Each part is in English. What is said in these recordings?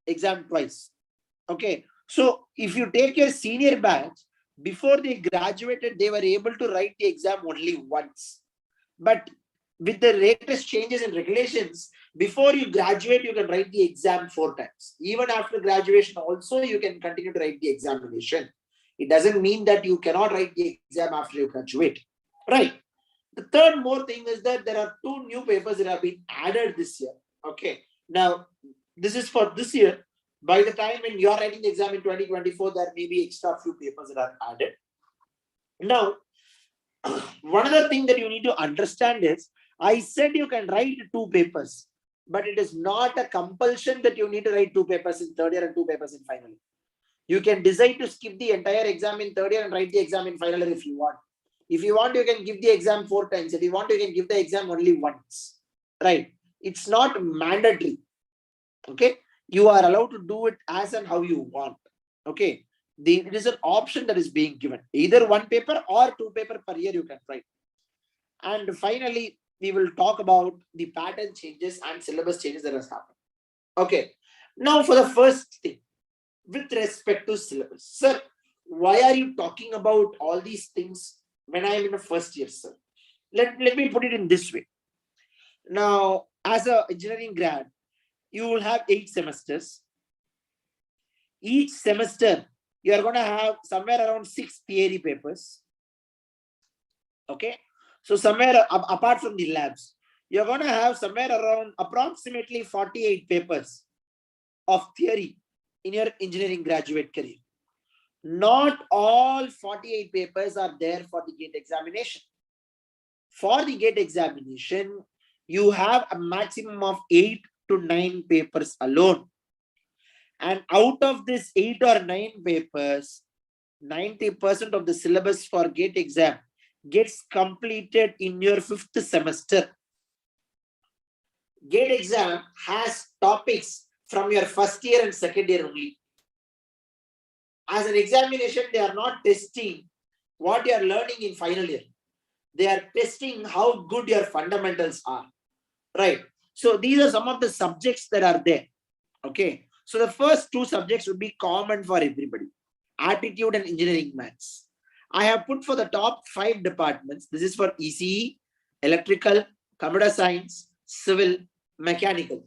exam twice. Okay. So if you take your senior batch, before they graduated, they were able to write the exam only once. But with the latest changes in regulations, before you graduate, you can write the exam 4 times. Even after graduation also, you can continue to write the examination. It doesn't mean that you cannot write the exam after you graduate. Right. The third more thing is that there are 2 new papers that have been added this year. Okay. Now, this is for this year. By the time when you are writing the exam in 2024, there may be extra few papers that are added. Now, one other thing that you need to understand is, I said you can write 2 papers, but it is not a compulsion that you need to write 2 papers in third year and 2 papers in final year. You can decide to skip the entire exam in third year and write the exam in final year if you want. If you want, you can give the exam 4 times. If you want, you can give the exam only once. Right? It's not mandatory. Okay? You are allowed to do it as and how you want. Okay? It is an option that is being given. Either 1 paper or 2 papers per year you can write. And finally, we will talk about the pattern changes and syllabus changes that has happened. Okay. Now for the first thing, with respect to syllabus. Sir, why are you talking about all these things when I am in the first year, sir? Let me put it in this way. Now, as an engineering grad, you will have 8 semesters. Each semester, you are going to have somewhere around 6 theory papers. Okay. So somewhere apart from the labs, you're going to have somewhere around approximately 48 papers of theory in your engineering graduate career. Not all 48 papers are there for the GATE examination. For the GATE examination, you have a maximum of 8 to 9 papers alone. And out of this 8 or 9 papers, 90% of the syllabus for GATE exam gets completed in your 5th semester. GATE exam has topics from your first year and second year only. As an examination, they are not testing what you are learning in final year. They are testing how good your fundamentals are. Right. So these are some of the subjects that are there. Okay. So the first 2 subjects would be common for everybody. Aptitude and engineering maths. I have put for the top 5 departments. This is for ECE, electrical, computer science, civil, mechanical.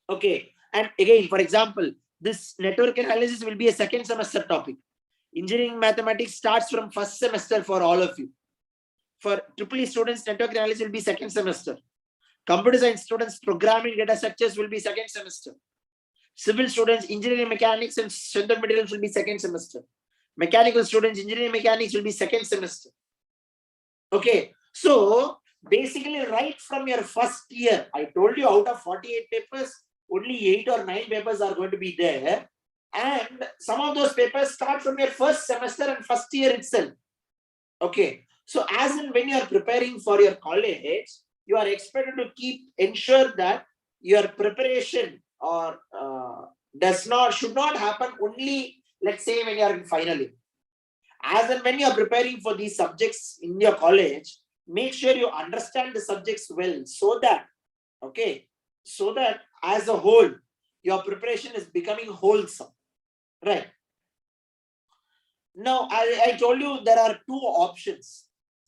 Okay. And again, for example, this network analysis will be a 2nd semester topic. Engineering mathematics starts from 1st semester for all of you. For EEE students, network analysis will be 2nd semester. Computer science students, programming data structures will be 2nd semester. Civil students, engineering mechanics and strength of materials will be 2nd semester. Mechanical students, engineering mechanics will be 2nd semester. Okay. So basically right from your first year, I told you out of 48 papers, only 8 or 9 papers are going to be there. And some of those papers start from your 1st semester and 1st year itself. Okay. So as and when you are preparing for your college, you are expected to ensure that your preparation or should not happen only, let's say, when you are in final year. As and when you are preparing for these subjects in your college, make sure you understand the subjects well so that, okay, so that as a whole, your preparation is becoming wholesome. Right. Now, I told you there are 2 options.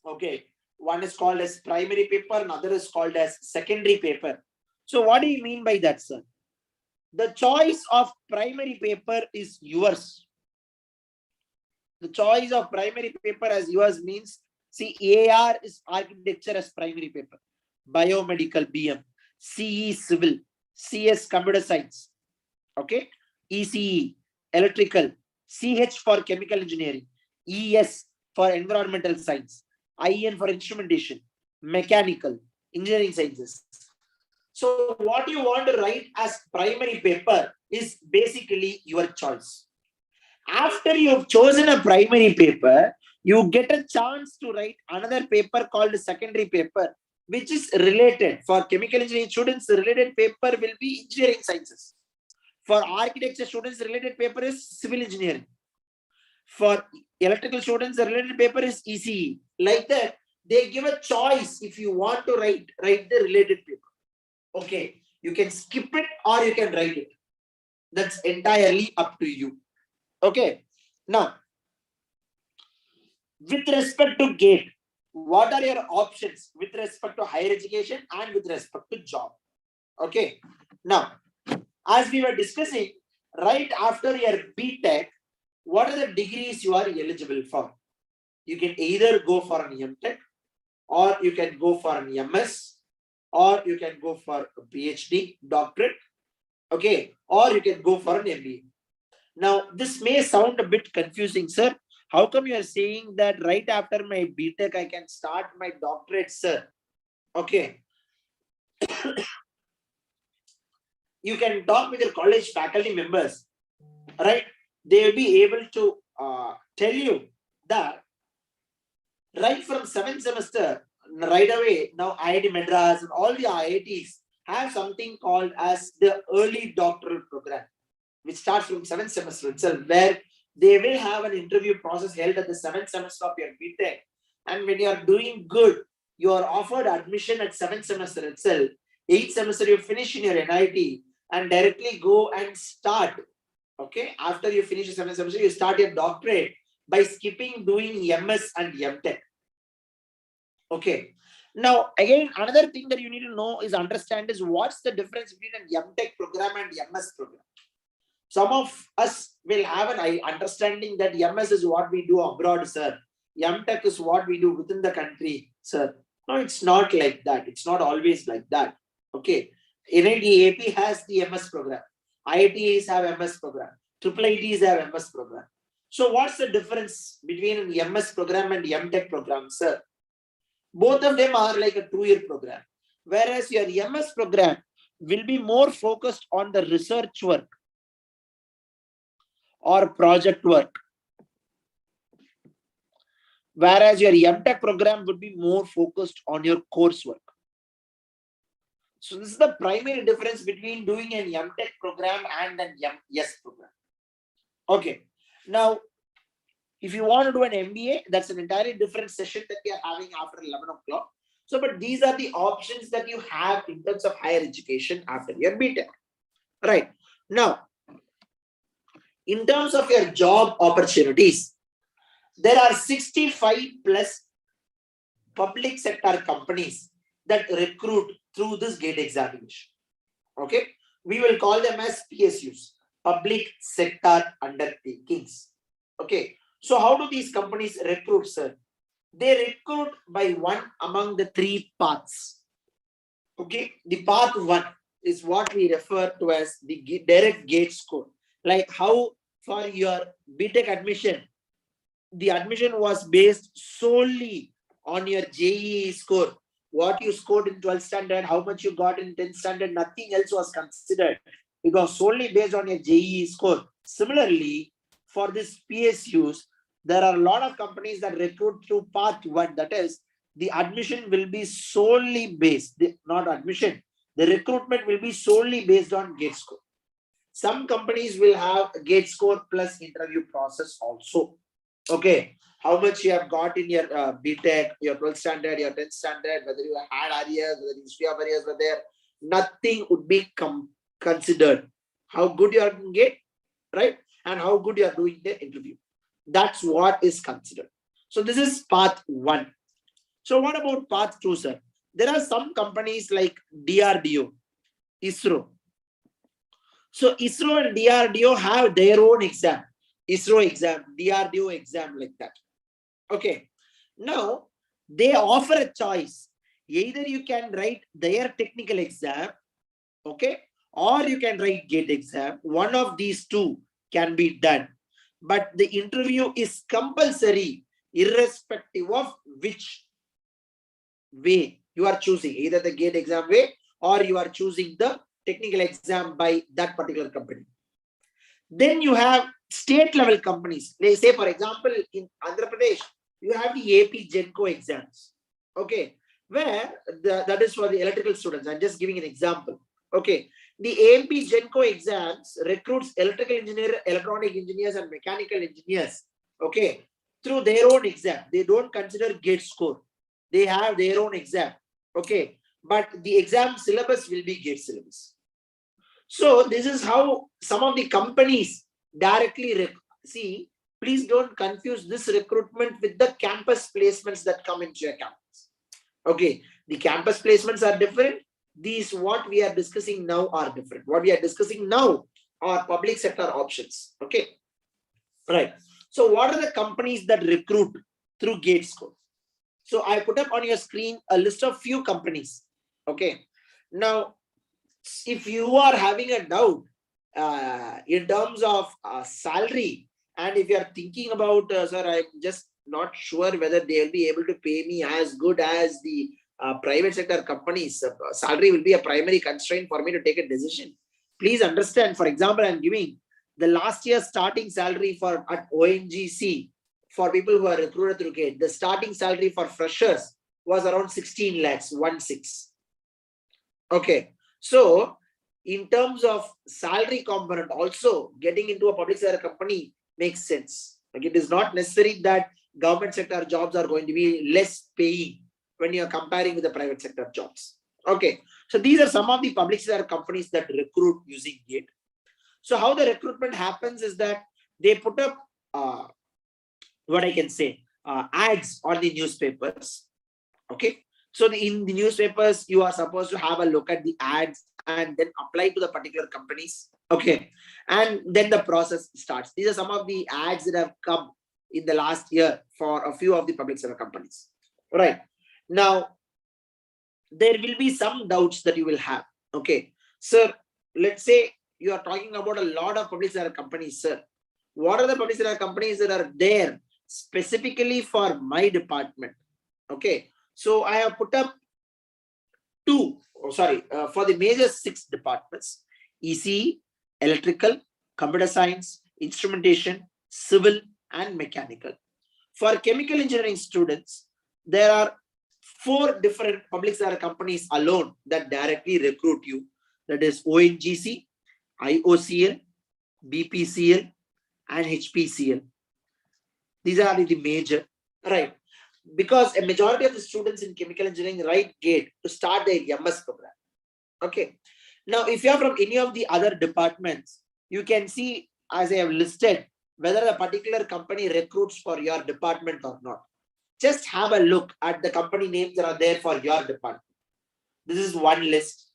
Okay. One is called as primary paper, another is called as secondary paper. So what do you mean by that, sir? The choice of primary paper is yours. The choice of primary paper as yours means, see, AR is architecture as primary paper, biomedical BM, CE civil, CS computer science, okay, ECE electrical, CH for chemical engineering, ES for environmental science, IN for instrumentation, mechanical, engineering sciences. So what you want to write as primary paper is basically your choice. After you've chosen a primary paper, you get a chance to write another paper called secondary paper, which is related. For chemical engineering students, the related paper will be engineering sciences. For architecture students, the related paper is civil engineering. For electrical students, the related paper is ECE. Like that, they give a choice if you want to write the related paper. Okay. You can skip it or you can write it. That's entirely up to you. Okay. Now, with respect to GATE, what are your options with respect to higher education and with respect to job? Okay. Now, as we were discussing, right after your BTech, what are the degrees you are eligible for? You can either go for an MTech, or you can go for an MS, or you can go for a PhD, doctorate, okay, or you can go for an MBA. Now, this may sound a bit confusing, sir. How come you are saying that right after my BTech, I can start my doctorate, sir? Okay. You can talk with your college faculty members, right? They will be able to tell you that right from 7th semester, right away, now IIT Madras and all the IITs have something called as the early doctoral program, which starts from 7th semester itself, where they will have an interview process held at the 7th semester of your BTech. And when you are doing good, you are offered admission at 7th semester itself. 8th semester, you finish in your NIT and directly go and start. Okay, after you finish your 7th semester, you start your doctorate by skipping doing MS and MTech. Okay. Now, again, another thing that you need to know is understand is what's the difference between an MTech program and MS program. Some of us will have an understanding that MS is what we do abroad, sir. MTech is what we do within the country, sir. No, it's not like that. It's not always like that. Okay. NIT AP has the MS program. IITs have MS program. IIITs have MS program. So what's the difference between an MS program and MTech program, sir? Both of them are like a 2-year program. Whereas your MS program will be more focused on the research work or project work. Whereas your MTech program would be more focused on your coursework. So this is the primary difference between doing an MTech program and an MS program. Okay. Now, if you want to do an MBA, that's an entirely different session that we are having after 11 o'clock. So, but these are the options that you have in terms of higher education after your BTech. Right. Now, in terms of your job opportunities, there are 65 plus public sector companies that recruit through this GATE examination. Okay. We will call them as PSUs, public sector undertakings. Okay. So how do these companies recruit, sir? They recruit by one among the 3 paths. Okay. The path 1 is what we refer to as the direct GATE score. Like how for your BTech admission, the admission was based solely on your JEE score. What you scored in 12th standard, how much you got in 10th standard, nothing else was considered. It was solely based on your JEE score. Similarly, for this PSUs, there are a lot of companies that recruit through path 1. That is, the admission will be solely based, not admission. The recruitment will be solely based on GATE score. Some companies will have a GATE score plus interview process also. Okay. How much you have got in your BTech, your 12th standard, your 10th standard, whether you had arrears, whether history of arrears were there, nothing would be considered. How good you are in GATE, right? And how good you are doing the interview. That's what is considered. So this is path 1. So what about path 2, sir? There are some companies like DRDO, ISRO. So ISRO and DRDO have their own exam. ISRO exam, DRDO exam, like that. Okay. Now, they offer a choice. Either you can write their technical exam, okay, or you can write GATE exam. One of these 2 can be done. But the interview is compulsory, irrespective of which way you are choosing, either the GATE exam way or you are choosing the technical exam by that particular company. Then you have state level companies. They say, for example, in Andhra Pradesh, you have the AP Genco exams. Okay, where that is for the electrical students. I'm just giving an example. Okay, the AP Genco exams recruits electrical engineer, electronic engineers, and mechanical engineers. Okay, through their own exam. They don't consider GATE score. They have their own exam. Okay, but the exam syllabus will be GATE syllabus. So this is how some of the companies directly see. Please don't confuse this recruitment with the campus placements that come into your campus. Okay, the campus placements are different. These what we are discussing now are different. What we are discussing now are public sector options. Okay, right. So what are the companies that recruit through GATE score? So I put up on your screen a list of few companies. Okay, now if you are having a doubt in terms of salary, and if you are thinking about, sir, I'm just not sure whether they'll be able to pay me as good as the private sector companies, salary will be a primary constraint for me to take a decision. Please understand, for example, I'm giving the last year's starting salary for at ONGC for people who are recruited through GATE. The starting salary for freshers was around 16 lakhs, 16. Okay. So in terms of salary component, also getting into a public sector company makes sense. Like, it is not necessary that government sector jobs are going to be less paying when you're comparing with the private sector jobs. Okay. So these are some of the public sector companies that recruit using GATE. So how the recruitment happens is that they put up what I can say, ads on the newspapers. Okay. So in the newspapers, you are supposed to have a look at the ads and then apply to the particular companies. Okay. And then the process starts. These are some of the ads that have come in the last year for a few of the public sector companies. Right. Now, there will be some doubts that you will have. Okay. Sir, let's say you are talking about a lot of public sector companies, sir. What are the public sector companies that are there specifically for my department? Okay. So I have put up for the major 6 departments: ECE, electrical, computer science, instrumentation, civil, and mechanical. For chemical engineering students, there are 4 different public sector companies alone that directly recruit you. That is ONGC, IOCL, BPCL, and HPCL. These are the major, right? Because a majority of the students in chemical engineering write GATE to start their Iambs program. Okay. Now, if you are from any of the other departments, you can see, as I have listed, whether a particular company recruits for your department or not. Just have a look at the company names that are there for your department. This is one list.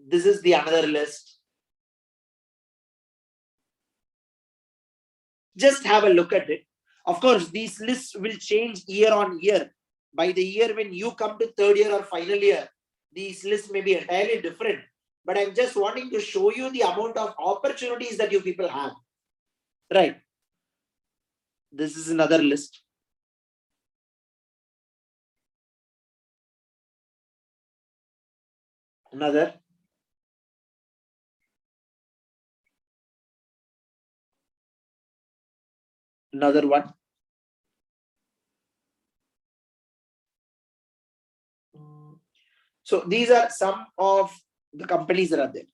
This is the another list. Just have a look at it. Of course, these lists will change year on year. By the year when you come to 3rd year or final year, these lists may be entirely different. But I'm just wanting to show you the amount of opportunities that you people have. Right. This is another list. Another. Another one. So these are some of the companies that are there.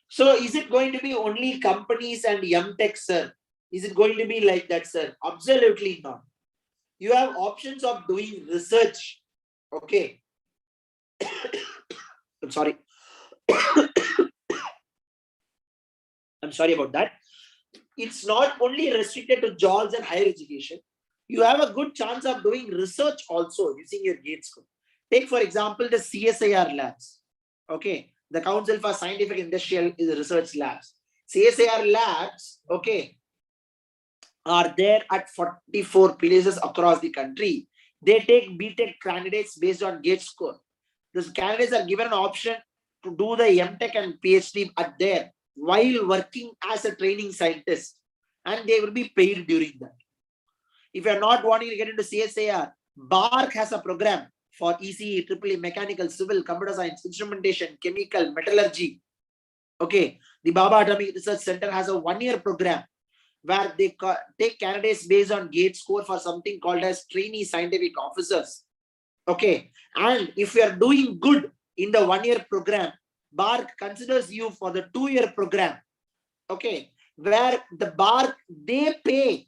So is it going to be only companies and MTech, sir? Is it going to be like that, sir? Absolutely not. You have options of doing research. Okay. I'm sorry. I'm sorry about that. It's not only restricted to jobs and higher education. You have a good chance of doing research also using your GATE score. Take, for example, the CSIR labs. Okay. The Council for Scientific Industrial Research Labs. CSIR labs, okay, are there at 44 places across the country. They take BTech candidates based on GATE score. These candidates are given an option to do the MTech and PhD at there while working as a training scientist, and they will be paid during that. If you are not wanting to get into CSIR, BARC has a program for ECE, EEE, mechanical, civil, computer science, instrumentation, chemical, metallurgy. Okay, the Baba Atomic Research Center has a 1-year program where they take candidates based on GATE score for something called as trainee scientific officers. Okay, and if you are doing good in the 1-year program, BARC considers you for the 2-year program. Okay, where the BARC, they pay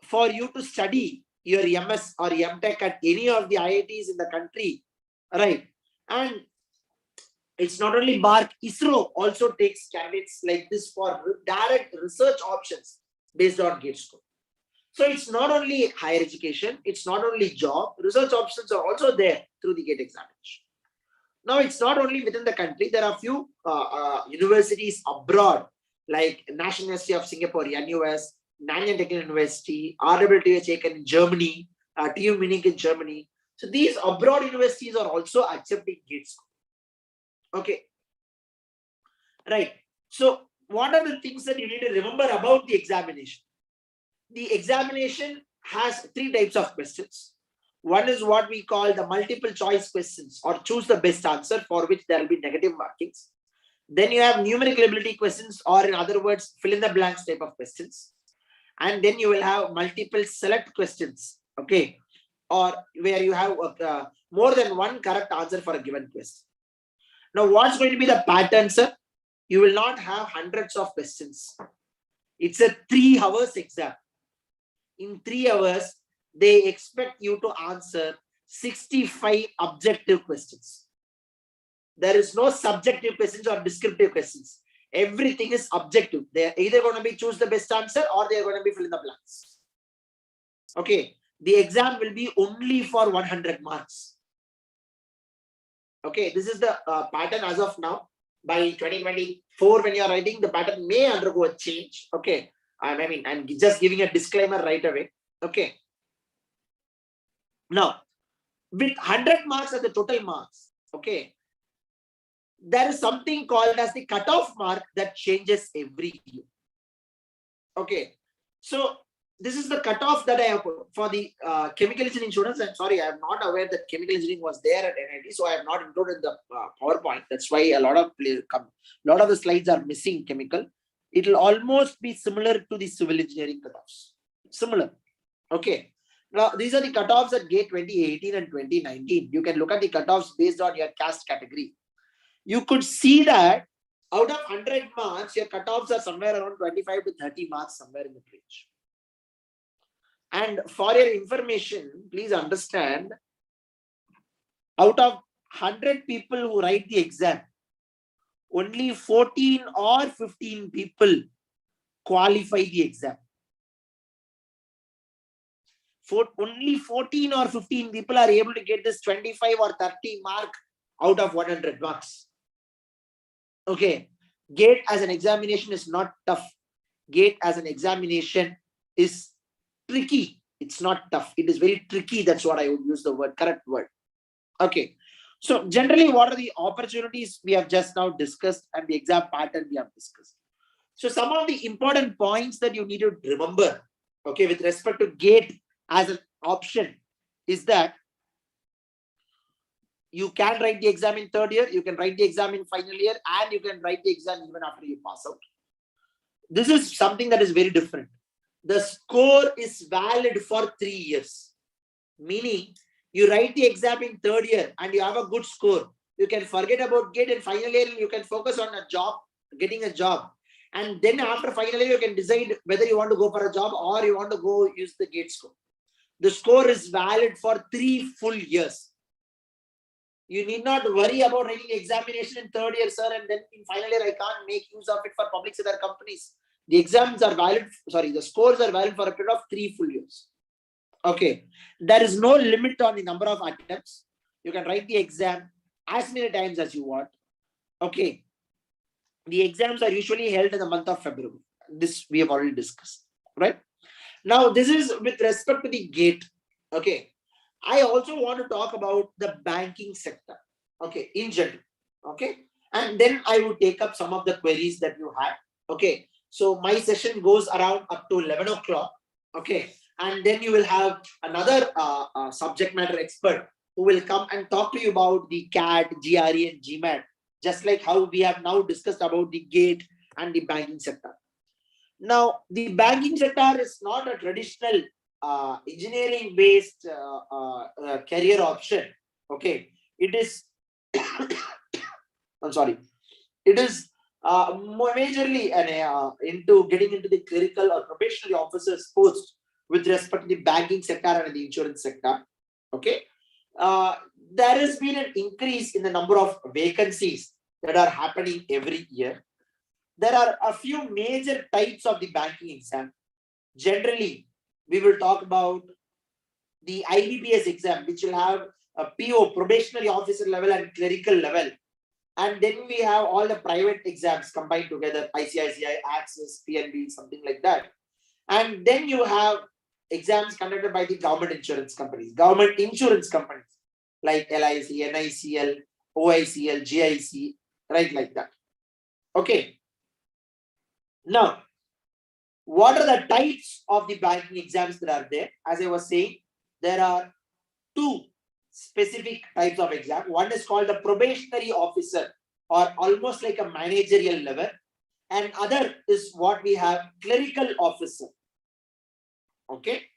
for you to study your MS or MTech at any of the IITs in the country, right? And it's not only Mark, ISRO also takes candidates like this for direct research options based on GATE score. So it's not only higher education, it's not only job, research options are also there through the GATE examination. Now, it's not only within the country, there are few universities abroad, like National University of Singapore, NUS, Nanyang Technical University, RWTH in Germany, TU Munich in Germany. So these abroad universities are also accepting GATE score. Okay. Right. So what are the things that you need to remember about the examination? The examination has three types of questions. One is what we call the multiple choice questions, or choose the best answer, for which there will be negative markings. Then you have numerical ability questions, or in other words, fill in the blanks type of questions. And then you will have multiple select questions, okay, or where you have more than one correct answer for a given question. Now, what's going to be the pattern, sir? You will not have hundreds of questions. It's a 3 hours exam. In 3 hours, they expect you to answer 65 objective questions. There is no subjective questions or descriptive questions. Everything is objective. They are either going to be choose the best answer, or they are going to be fill in the blanks. Okay. The exam will be only for 100 marks. Okay. This is the pattern as of now. By 2024, when you are writing, the pattern may undergo a change. Okay. I mean, I'm just giving a disclaimer right away. Okay. Now, with 100 marks as the total marks, okay, there is something called as the cutoff mark that changes every year. Okay. So, this is the cutoff that I have for the chemical engineering students. I'm sorry, I am not aware that chemical engineering was there at NIT, so I have not included the PowerPoint. That's why a lot of the slides are missing chemical. It will almost be similar to the civil engineering cutoffs. Similar. Okay. Now, these are the cutoffs at GATE 2018 and 2019. You can look at the cutoffs based on your caste category. You could see that out of 100 marks, your cutoffs are somewhere around 25 to 30 marks, somewhere in the range. And for your information, please understand, out of 100 people who write the exam, only 14 or 15 people qualify the exam. Only 14 or 15 people are able to get this 25 or 30 mark out of 100 marks. Okay. GATE as an examination is not tough. GATE as an examination is tricky. It's not tough. It is very tricky. That's what I would use the word, correct word. Okay. So generally, what are the opportunities we have just now discussed, and the exam pattern we have discussed? So some of the important points that you need to remember, okay, with respect to GATE as an option is that you can write the exam in third year, you can write the exam in final year, and you can write the exam even after you pass out. This is something that is very different. The score is valid for 3 years, meaning you write the exam in third year and you have a good score. You can forget about GATE in final year, you can focus on a job, getting a job. And then after final year, you can decide whether you want to go for a job or you want to go use the GATE score. The score is valid for 3 full years. You need not worry about writing examination in third year, sir, and then in final year, I can't make use of it for public sector companies. The exams are valid, the scores are valid for a period of 3 full years. Okay. There is no limit on the number of attempts. You can write the exam as many times as you want. Okay. The exams are usually held in the month of February. This we have already discussed, right? Now, this is with respect to the GATE. Okay. I also want to talk about the banking sector. Okay. In general. Okay. And then I will take up some of the queries that you had. Okay. So my session goes around up to 11 o'clock. Okay. And then you will have another subject matter expert who will come and talk to you about the CAT, GRE, and Gmat, just like how we have now discussed about the GATE and the banking sector. Now, the banking sector is not a traditional engineering-based career option. Okay. It is, I'm sorry, it is majorly into getting into the clerical or professional officers post with respect to the banking sector and the insurance sector. Okay. there has been an increase in the number of vacancies that are happening every year. There are a few major types of the banking exam. Generally, we will talk about the IBPS exam, which will have a PO, probationary officer level, and clerical level. And then we have all the private exams combined together, ICICI, Axis, PNB, something like that. And then you have exams conducted by the government insurance companies like LIC, NICL, OICL, GIC, right, like that. Okay. Now, what are the types of the banking exams that are there? As I was saying, there are two specific types of exam. One is called the probationary officer, or almost like a managerial level, and other is what we have, clerical officer. Okay,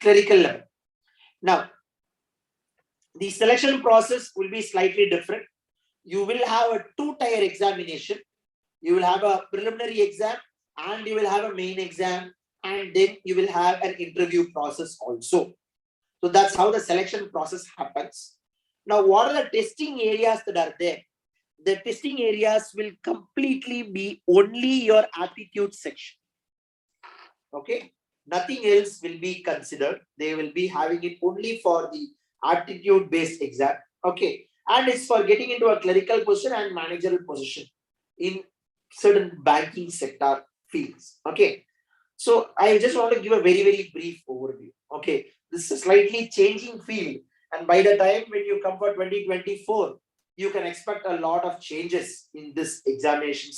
clerical level. Now, the selection process will be slightly different. You will have a two-tier examination. You will have a preliminary exam, and you will have a main exam, and then you will have an interview process also. So that's how the selection process happens. Now, what are the testing areas that are there? The testing areas will completely be only your aptitude section. Okay, nothing else will be considered. They will be having it only for the aptitude based exam. Okay, and it's for getting into a clerical position and managerial position in certain banking sector fields. Okay, so I just want to give a very, very brief overview. Okay, this is a slightly changing field, and by the time when you come for 2024, you can expect a lot of changes in this examination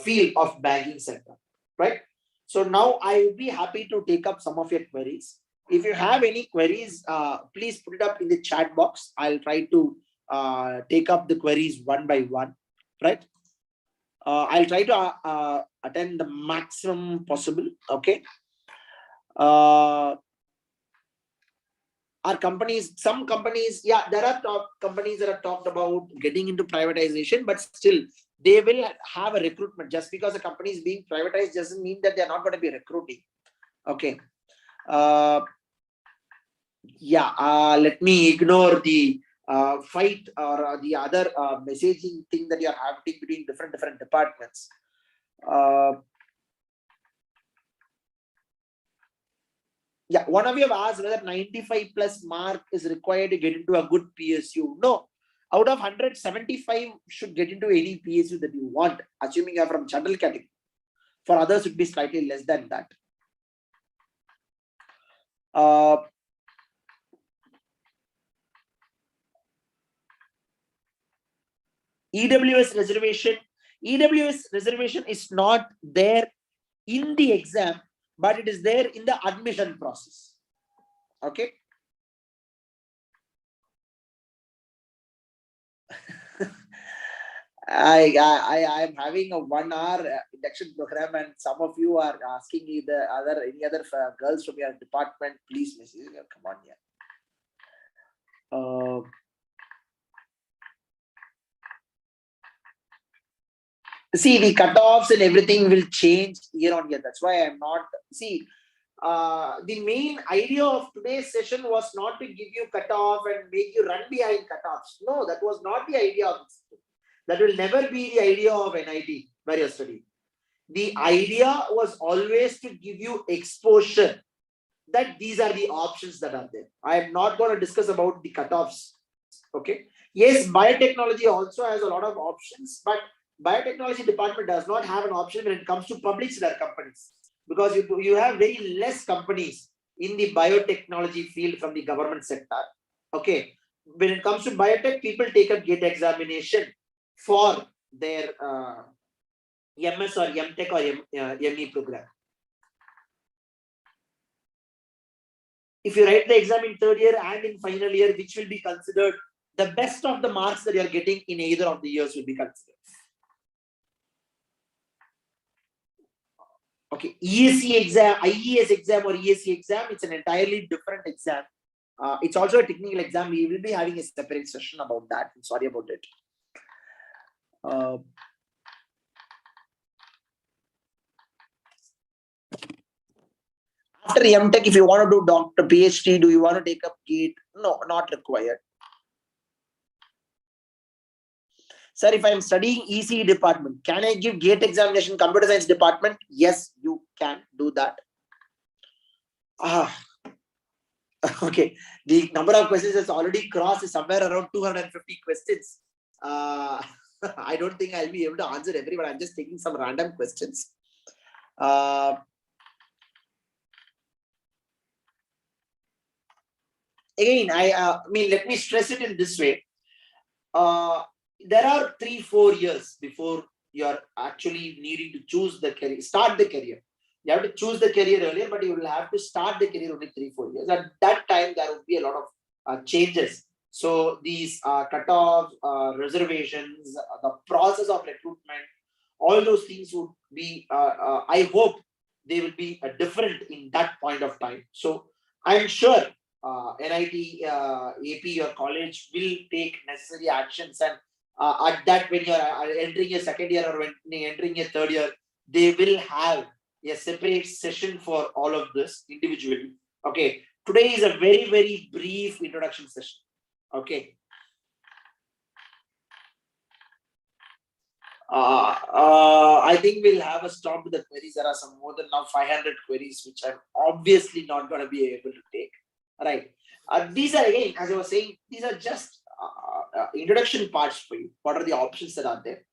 field of banking sector, right? So now I will be happy to take up some of your queries. If you have any queries, please put it up in the chat box. I'll try to take up the queries one by one, right? I'll try to attend the maximum possible. Okay. Our companies, some companies, yeah, there are companies that have talked about getting into privatization, but still they will have a recruitment. Just because a company is being privatized doesn't mean that they're not going to be recruiting. Okay. Let me ignore the fight or the other messaging thing that you're having between different departments. One of you have asked whether 95 plus mark is required to get into a good PSU. No, out of 100, 75 should get into any PSU that you want, assuming you're from general category. For others, it would be slightly less than that. EWS reservation is not there in the exam, but it is there in the admission process. Okay. I am having a 1 hour induction program, and some of you are asking me any other girls from your department, please message. Come on here. See, the cutoffs and everything will change year on year. That's why I'm not. See, the main idea of today's session was not to give you cutoff and make you run behind cutoffs. No, that was not the idea of this. That will never be the idea of NIT where you're studying. The idea was always to give you exposure that these are the options that are there. I am not going to discuss about the cutoffs. Okay. Yes, biotechnology also has a lot of options, but biotechnology department does not have an option when it comes to public sector companies, because you have very less companies in the biotechnology field from the government sector. Okay. When it comes to biotech, people take a GATE examination for their MS or MTech or ME program. If you write the exam in third year and in final year, which will be considered the best of the marks that you are getting in either of the years will be considered. Okay, ESE exam, IES exam or ESE exam, it's an entirely different exam. It's also a technical exam. We will be having a separate session about that. I'm sorry about it. After MTech, if you want to do doctor, PhD, do you want to take up GATE? No, not required. Sir, if I am studying ECE department, can I give GATE examination computer science department? Yes, you can do that. Okay, the number of questions has already crossed somewhere around 250 questions. I don't think I'll be able to answer everyone. I'm just taking some random questions. Again, I mean, let me stress it in this way. There are 3-4 years before you're actually needing to choose the career, start the career. You have to choose the career earlier, but you will have to start the career only 3-4 years. At that time, there will be a lot of changes. So these cutoff, reservations, the process of recruitment, all those things would be, I hope they will be different in that point of time. So I'm sure NIT, AP, your college will take necessary actions, and at that, when you are entering a second year or when entering a third year, they will have a separate session for all of this individually. Okay, today is a very, very brief introduction session. Okay. I think we'll have a stop with the queries. There are some more than now 500 queries, which I'm obviously not going to be able to take. Right. These are, again, as I was saying, these are just introduction parts for you. What are the options that are there?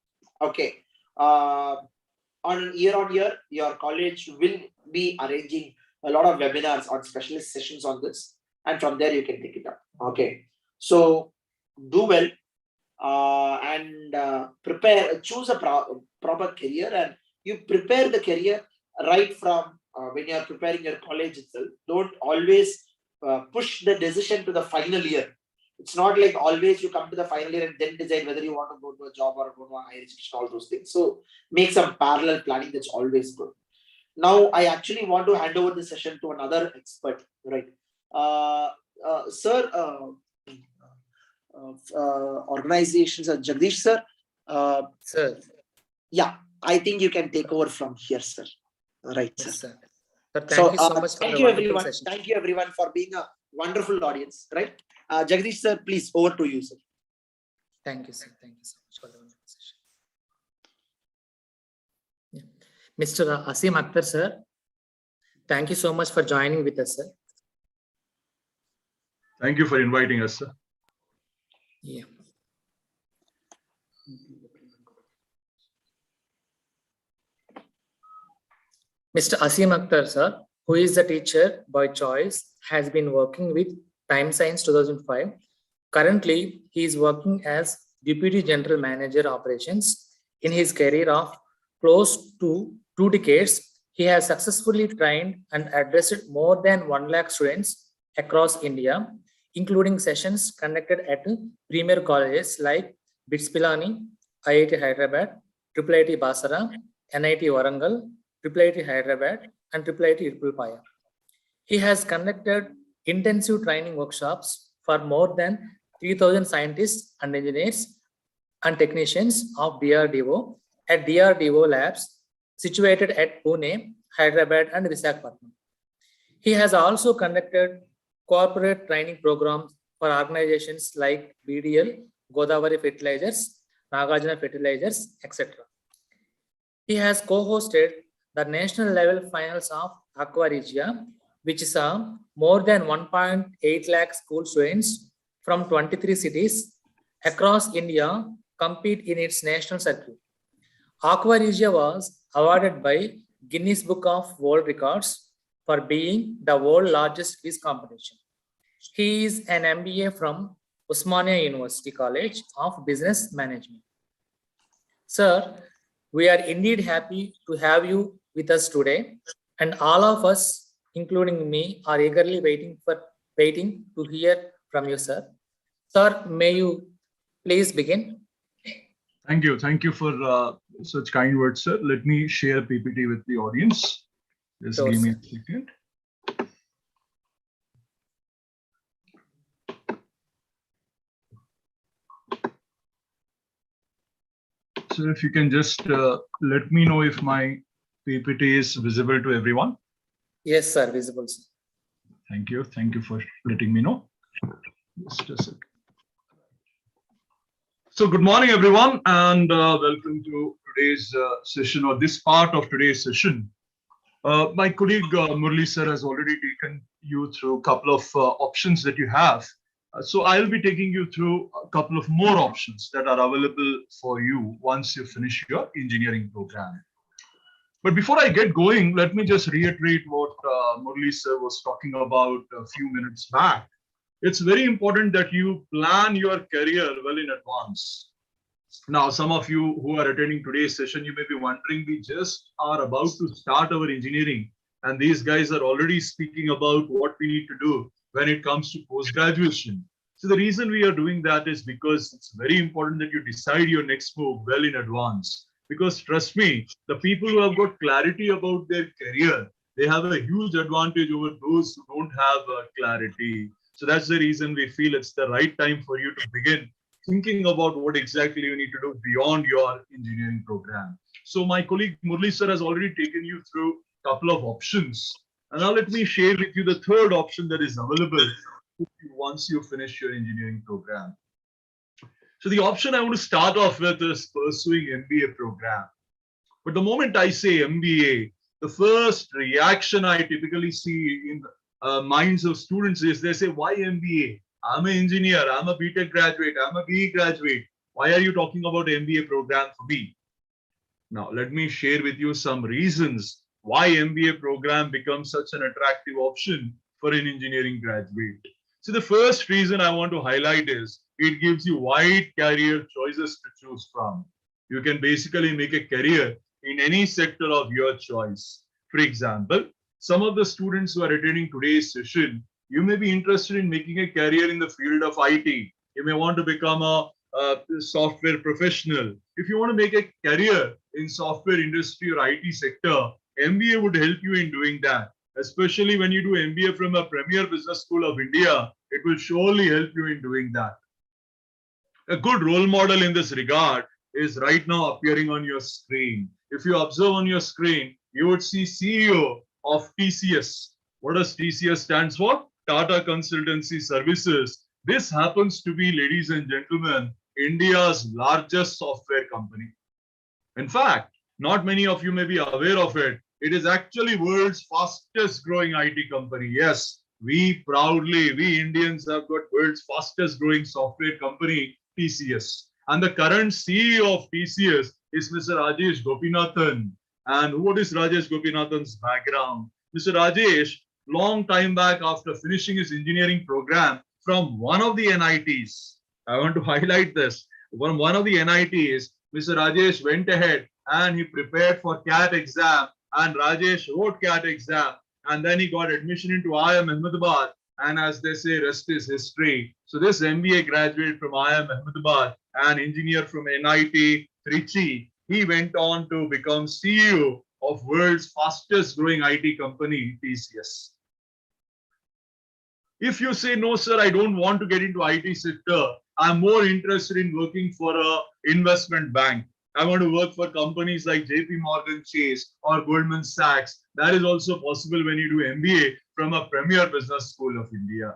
Okay. On year, your college will be arranging a lot of webinars on specialist sessions on this, and from there you can take it up. Okay. So do well. And prepare, choose a proper career, and you prepare the career right from when you are preparing your college itself. Don't always push the decision to the final year. It's not like always you come to the final year and then decide whether you want to go to a job or go to a higher education, all those things. So make some parallel planning. That's always good. Now I actually want to hand over the session to another expert, right? Sir, organizations, Jagdish sir. Sir. Yeah, I think you can take over from here, sir. Right, yes, sir. Sir, thank you so much. Thank you, everyone. Session. Thank you, everyone, for being a wonderful audience. Right, Jagdish sir, please, over to you, sir. Thank you, sir. Thank you so much for the wonderful session. Yeah. Mr. Asim Akhtar, sir, thank you so much for joining with us, sir. Thank you for inviting us, sir. Yeah. Mr. Asim Akhtar, sir, who is a teacher by choice, has been working with Time Science 2005. Currently, he is working as Deputy General Manager Operations. In his career of close to 2 decades, he has successfully trained and addressed more than 1 lakh students across India, including sessions conducted at premier colleges like BITS Pilani, IIT Hyderabad, IIIT Basara, NIT Warangal, IIIT Hyderabad, and IIIT Irpulpaya. He has conducted intensive training workshops for more than 3,000 scientists and engineers and technicians of DRDO at DRDO labs situated at Pune, Hyderabad, and Visakhapatnam. He has also conducted corporate training programs for organizations like BDL, Godavari Fertilizers, Nagarjuna Fertilizers, etc. He has co-hosted the national level finals of Aquaregia, which is more than 1.8 lakh school students from 23 cities across India compete in its national circuit. Aquaregia was awarded by Guinness Book of World Records for being the world's largest quiz competition. He is an MBA from Osmania University College of Business Management. Sir, we are indeed happy to have you with us today, and all of us, including me, are eagerly waiting to hear from you, sir. Sir, may you please begin? Thank you. Thank you for such kind words, sir. Let me share PPT with the audience. Just sure, give me sir. a second. So if you can just let me know if my PPT is visible to everyone. Yes, sir, visible, sir. Thank you. Thank you for letting me know. Just a second. So good morning, everyone, and welcome to today's session, or this part of today's session. My colleague Murli sir has already taken you through a couple of options that you have. So I'll be taking you through a couple of more options that are available for you once you finish your engineering program. But before I get going, let me just reiterate what Murli sir was talking about a few minutes back. It's very important that you plan your career well in advance. Now, some of you who are attending today's session, you may be wondering, we just are about to start our engineering, and these guys are already speaking about what we need to do when it comes to post-graduation. So the reason we are doing that is because it's very important that you decide your next move well in advance. Because trust me, the people who have got clarity about their career, they have a huge advantage over those who don't have clarity. So that's the reason we feel it's the right time for you to begin thinking about what exactly you need to do beyond your engineering program. So my colleague Murli sir has already taken you through a couple of options. And now let me share with you the third option that is available once you finish your engineering program. So the option I want to start off with is pursuing MBA program. But the moment I say MBA, the first reaction I typically see in minds of students is they say, why MBA? I'm an engineer, I'm a BTech graduate, I'm a BE graduate. Why are you talking about MBA program for me? Now, let me share with you some reasons why MBA program becomes such an attractive option for an engineering graduate. So the first reason I want to highlight is it gives you wide career choices to choose from. You can basically make a career in any sector of your choice. For example, some of the students who are attending today's session, you may be interested in making a career in the field of IT. You may want to become a software professional. If you want to make a career in software industry or IT sector, MBA would help you in doing that. Especially when you do MBA from a premier business school of India, it will surely help you in doing that. A good role model in this regard is right now appearing on your screen. If you observe on your screen, you would see CEO of TCS. What does TCS stands for? Tata Consultancy Services. This happens to be, ladies and gentlemen, India's largest software company. In fact, not many of you may be aware of it. It is actually world's fastest growing IT company. Yes, we Indians have got world's fastest growing software company, TCS. And the current CEO of TCS is Mr. Rajesh Gopinathan. And what is Rajesh Gopinathan's background? Mr. Rajesh, long time back after finishing his engineering program from one of the NITs, I want to highlight this, one of the NITs, Mr. Rajesh went ahead and he prepared for CAT exam, and Rajesh wrote CAT exam, and then he got admission into Iambs Ahmedabad, and as they say, rest is history. So this MBA graduate from Iambs Ahmedabad and engineer from NIT Trichy, he went on to become CEO of world's fastest growing IT company, TCS. If you say, no, sir, I don't want to get into IT sector, I'm more interested in working for an investment bank. I want to work for companies like JP Morgan Chase or Goldman Sachs. That is also possible when you do MBA from a premier business school of India.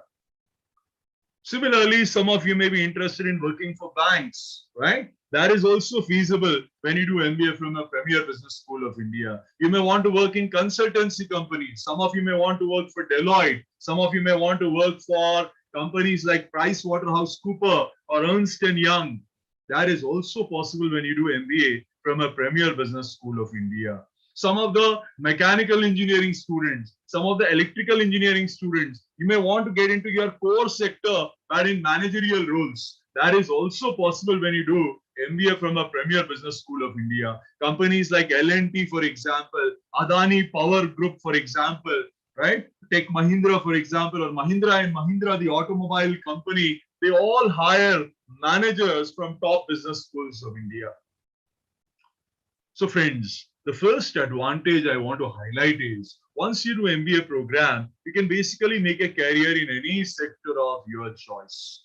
Similarly, some of you may be interested in working for banks, right? That is also feasible when you do MBA from a premier business school of India. You may want to work in consultancy companies. Some of you may want to work for Deloitte. Some of you may want to work for companies like PricewaterhouseCoopers or Ernst & Young. That is also possible when you do MBA from a premier business school of India. Some of the mechanical engineering students, some of the electrical engineering students, you may want to get into your core sector but in managerial roles. That is also possible when you do MBA from a premier business school of India. Companies like L&T, for example, Adani Power Group, for example, right? Take Mahindra, for example, or Mahindra and Mahindra, the automobile company, they all hire managers from top business schools of India. So friends, the first advantage I want to highlight is once you do MBA program, you can basically make a career in any sector of your choice.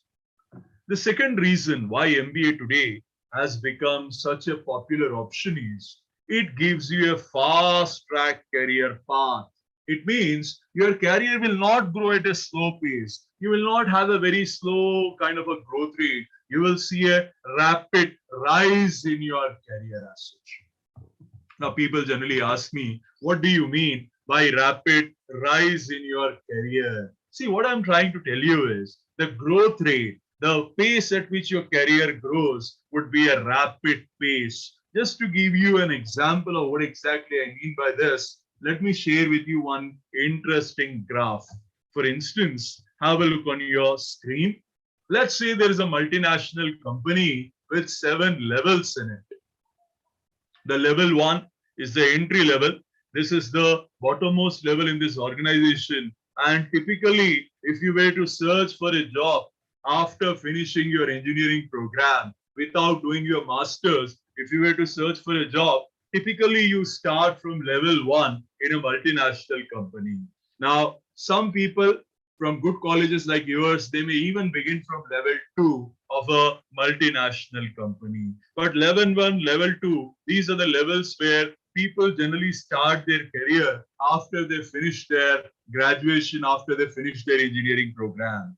The second reason why MBA today has become such a popular option is it gives you a fast track career path. It means your career will not grow at a slow pace. You will not have a very slow kind of a growth rate. You will see a rapid rise in your career as such. Now, people generally ask me, what do you mean by rapid rise in your career? See, what I'm trying to tell you is the growth rate, the pace at which your career grows would be a rapid pace. Just to give you an example of what exactly I mean by this, let me share with you one interesting graph. For instance, have a look on your screen. Let's say there is a multinational company with 7 levels in it. The level 1 is the entry level. This is the bottommost level in this organization. And typically, if you were to search for a job after finishing your engineering program without doing your master's, if you were to search for a job, typically you start from level 1 in a multinational company. Now, some people from good colleges like yours, they may even begin from level 2 of a multinational company. But level 1, level 2, these are the levels where people generally start their career after they finish their graduation, after they finish their engineering program.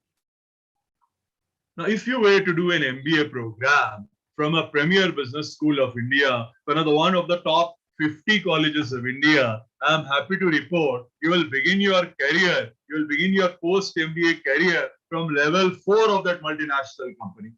Now, if you were to do an MBA program from a premier business school of India, one of the top 50 colleges of India, I'm happy to report you will begin your career, you will begin your post-MBA career from level 4 of that multinational company.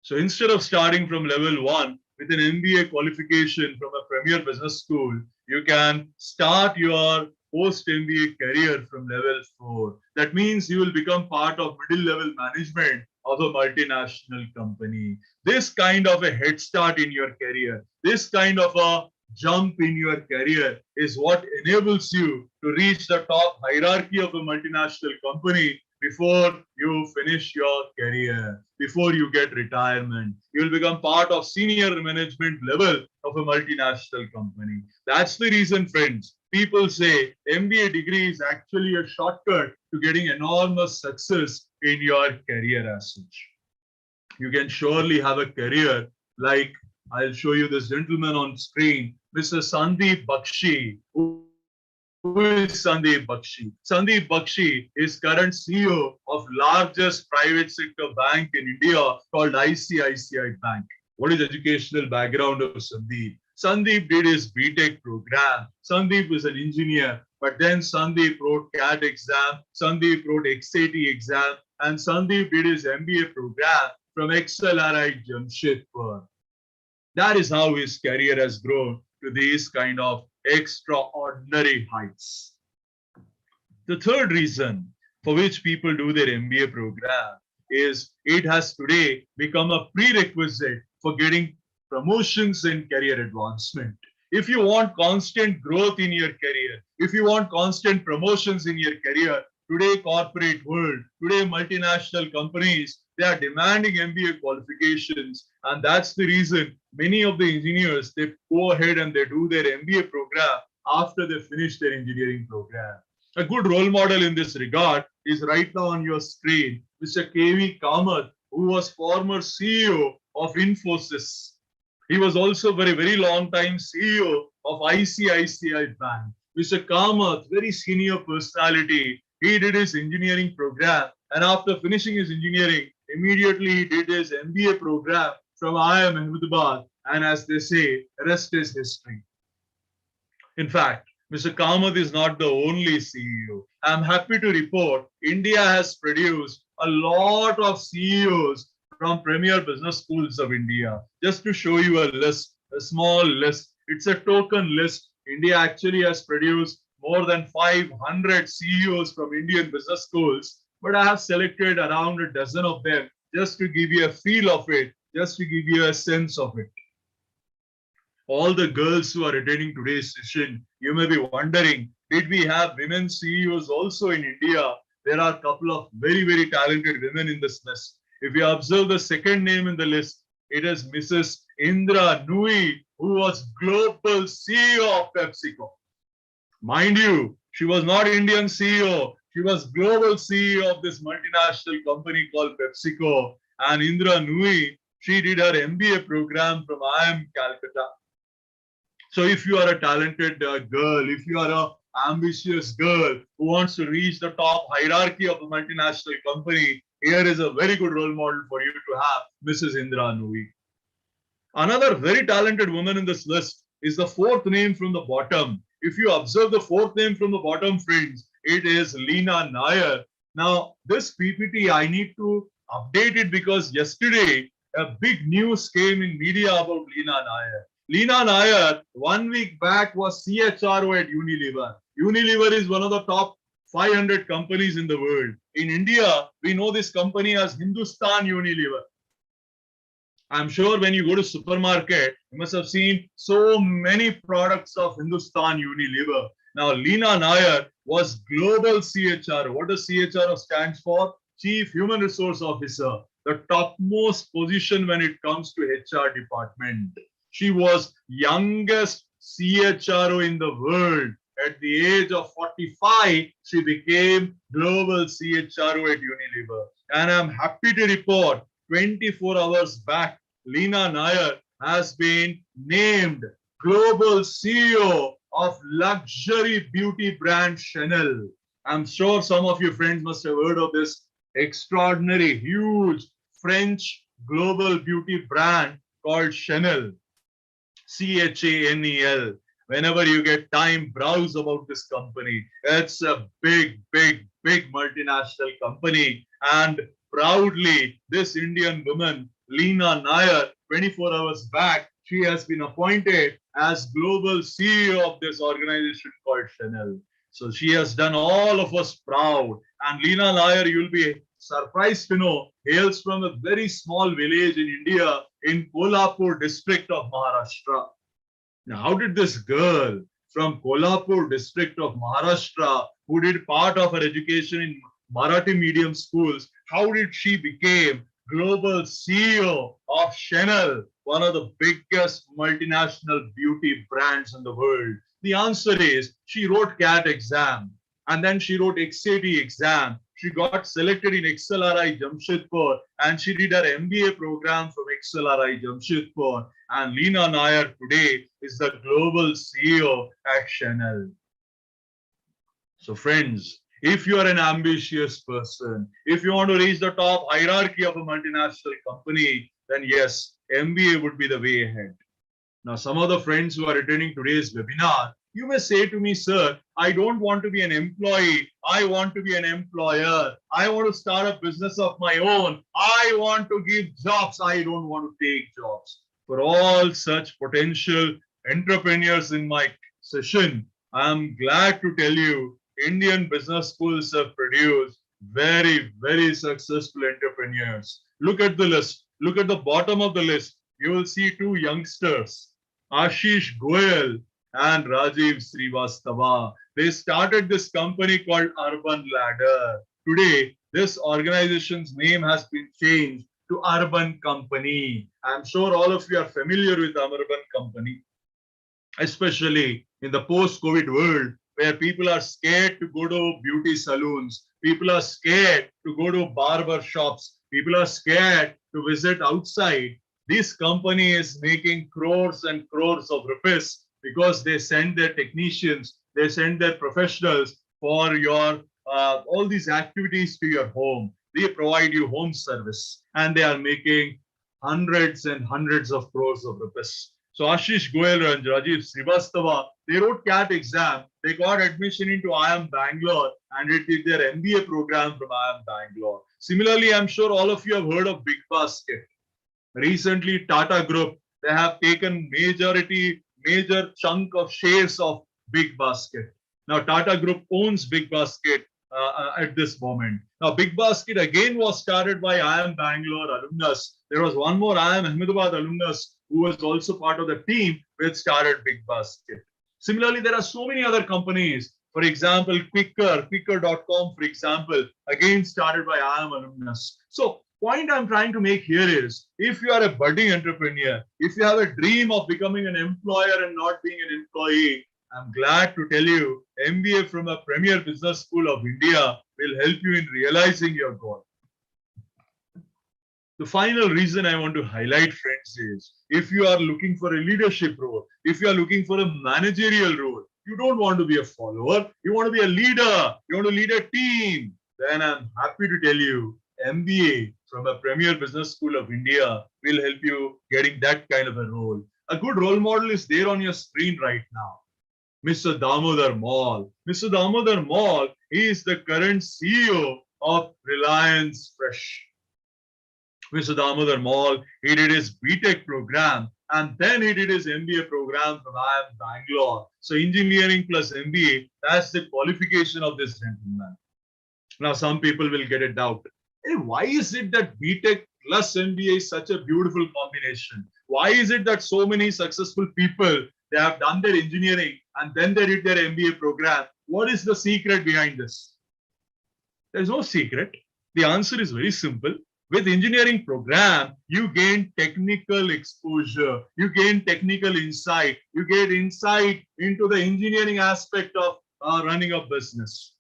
So instead of starting from level 1 with an MBA qualification from a premier business school, you can start your post-MBA career from level 4. That means you will become part of middle-level management of a multinational company. This kind of a head start in your career, this kind of a jump in your career is what enables you to reach the top hierarchy of a multinational company before you finish your career, before you get retirement. You will become part of senior management level of a multinational company. That's the reason, friends. People say MBA degree is actually a shortcut to getting enormous success in your career as such. You can surely have a career like, I'll show you this gentleman on screen, Mr. Sandeep Bakshi. Who is Sandeep Bakshi? Sandeep Bakshi is current CEO of largest private sector bank in India called ICICI Bank. What is educational background of Sandeep? Sandeep did his BTech program. Sandeep is an engineer, but then Sandeep wrote CAT exam, Sandeep wrote XAT exam, and Sandeep did his MBA program from XLRI Jamshedpur. That is how his career has grown to these kind of extraordinary heights. The third reason for which people do their MBA program is it has today become a prerequisite for getting promotions and career advancement. If you want constant growth in your career, if you want constant promotions in your career, today corporate world, today multinational companies, they are demanding MBA qualifications, and that's the reason many of the engineers, they go ahead and they do their MBA program after they finish their engineering program. A good role model in this regard is right now on your screen, Mr. K.V. Kamath, who was former CEO of Infosys. He was also for a very long time CEO of ICICI Bank. Mr. Kamath, very senior personality, he did his engineering program, and after finishing his engineering, immediately he did his MBA program from Iambs Ahmedabad, and as they say, rest is history. In fact, Mr. Kamath is not the only CEO. I'm happy to report India has produced a lot of CEOs from premier business schools of India. Just to show you a list, a small list, it's a token list. India actually has produced more than 500 CEOs from Indian business schools, but I have selected around a dozen of them just to give you a feel of it, just to give you a sense of it. All the girls who are attending today's session, you may be wondering, did we have women CEOs also in India? There are a couple of very, very talented women in this list. If you observe the second name in the list, it is Mrs. Indra Nooyi, who was global CEO of PepsiCo. Mind you, she was not Indian CEO. She was global CEO of this multinational company called PepsiCo. And Indra Nooyi, she did her MBA program from Iambs, Calcutta. So if you are a talented girl, if you are a ambitious girl who wants to reach the top hierarchy of a multinational company, here is a very good role model for you to have, Mrs. Indra Nooyi. Another very talented woman in this list is the fourth name from the bottom. If you observe the fourth name from the bottom, friends, it is Leena Nair. Now, this PPT, I need to update it because yesterday a big news came in media about Leena Nair. Leena Nair, 1 week back, was CHRO at Unilever. Unilever is one of the top 500 companies in the world. In India, we know this company as Hindustan Unilever. I'm sure when you go to supermarket, you must have seen so many products of Hindustan Unilever. Now, Leena Nair was global CHRO. What does CHRO stands for? Chief Human Resource Officer, the topmost position when it comes to HR department. She was youngest CHRO in the world. At the age of 45, she became global CHRO at Unilever. And I'm happy to report 24 hours back, Leena Nair has been named global CEO of luxury beauty brand Chanel. I'm sure some of your friends must have heard of this extraordinary, huge French global beauty brand called Chanel. Chanel. Whenever you get time, browse about this company. It's a big multinational company. And proudly, this Indian woman, Leena Nair, 24 hours back, she has been appointed as global CEO of this organization called Chanel. So she has done all of us proud. And Leena Nair, you'll be surprised to know, hails from a very small village in India in Kolhapur district of Maharashtra. Now, how did this girl from Kolhapur district of Maharashtra, who did part of her education in Marathi medium schools, how did she become global CEO of Chanel, one of the biggest multinational beauty brands in the world? The answer is she wrote CAT exam and then she wrote XAT exam. She got selected in XLRI Jamshedpur and she did her MBA program from XLRI Jamshedpur. And Leena Nair today is the global CEO at Chanel. So friends, if you are an ambitious person, if you want to reach the top hierarchy of a multinational company, then yes, MBA would be the way ahead. Now, some of the friends who are attending today's webinar, you may say to me, sir, I don't want to be an employee. I want to be an employer. I want to start a business of my own. I want to give jobs. I don't want to take jobs. For all such potential entrepreneurs in my session, I'm glad to tell you, Indian business schools have produced very successful entrepreneurs. Look at the list. Look at the bottom of the list. You will see two youngsters, Ashish Goyal and Rajiv Srivastava. They started this company called Urban Ladder. Today, this organization's name has been changed to Urban Company. I'm sure all of you are familiar with Urban Company, especially in the post-COVID world, where people are scared to go to beauty salons, people are scared to go to barber shops, people are scared to visit outside. This company is making crores and crores of rupees because they send their technicians, they send their professionals for your all these activities to your home. They provide you home service and they are making hundreds and hundreds of crores of rupees. So Ashish Goyal and Rajiv Srivastava, they wrote CAT exam. They got admission into Iambs Bangalore and they did their MBA program from Iambs Bangalore. Similarly, I'm sure all of you have heard of Big Basket. Recently, Tata Group, they have taken major chunk of shares of Big Basket. Now, Tata Group owns Big Basket at this moment. Now, Big Basket again was started by Iambs Bangalore alumnus. There was one more Iambs Ahmedabad alumnus who was also part of the team which started Big Basket. Similarly, there are so many other companies. For example, Quicker.com, for example, again started by Iambs alumnus. So, point I'm trying to make here is, if you are a budding entrepreneur, if you have a dream of becoming an employer and not being an employee, I'm glad to tell you, MBA from a premier business school of India will help you in realizing your goal. The final reason I want to highlight, friends, is if you are looking for a leadership role, if you are looking for a managerial role, You don't want to be a follower. You want to be a leader. You want to lead a team. Then I'm happy to tell you, MBA from a premier business school of India will help you getting that kind of a role. A good role model is there on your screen right now. Mr. Damodar Mall. Mr. Damodar Mall, he is the current CEO of Reliance Fresh. Mr. Damodar Mall, he did his BTech program and then he did his MBA program from Iambs Bangalore. So engineering plus MBA, that's the qualification of this gentleman. Now some people will get a doubt. Hey, why is it that BTech plus MBA is such a beautiful combination? Why is it that so many successful people, they have done their engineering and then they did their MBA program? What is the secret behind this? There's no secret. The answer is very simple. With engineering program, you gain technical exposure, you gain technical insight, you get insight into the engineering aspect of running a business.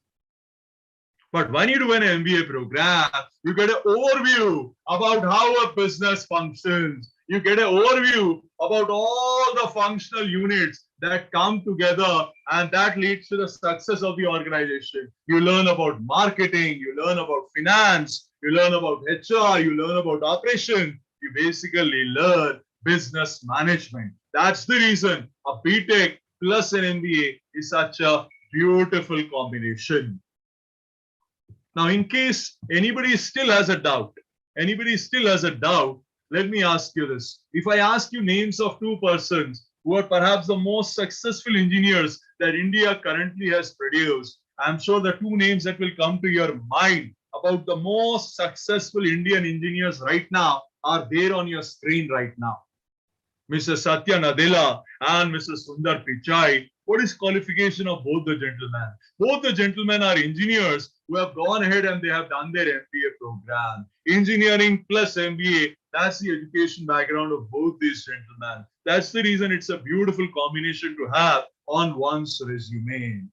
But when you do an MBA program, you get an overview about how a business functions. You get an overview about all the functional units that come together, and that leads to the success of the organization. You learn about marketing, you learn about finance, you learn about HR, you learn about operation. You basically learn business management. That's the reason a BTech plus an MBA is such a beautiful combination. Now, in case anybody still has a doubt, let me ask you this. If I ask you names of two persons who are perhaps the most successful engineers that India currently has produced, I'm sure the two names that will come to your mind about the most successful Indian engineers right now are there on your screen right now. Mr. Satya Nadella and Mr. Sundar Pichai. What is qualification of both the gentlemen? Both the gentlemen are engineers who have gone ahead and they have done their MBA program. Engineering plus MBA, that's the education background of both these gentlemen. That's the reason it's a beautiful combination to have on one's resume.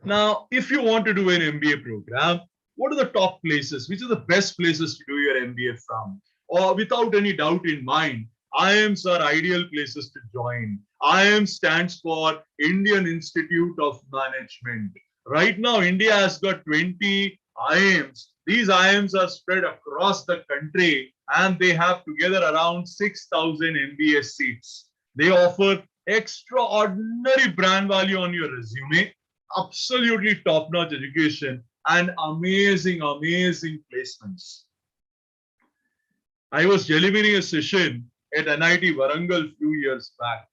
Now, if you want to do an MBA program, what are the top places? Which are the best places to do your MBA from? Or without any doubt in mind, Iambs are ideal places to join. Iambs stands for Indian Institute of Management. Right now, India has got 20 Iambs. These Iambs are spread across the country and they have together around 6,000 MBA seats. They offer extraordinary brand value on your resume, absolutely top-notch education, and amazing placements. I was delivering a session at NIT Warangal a few years back,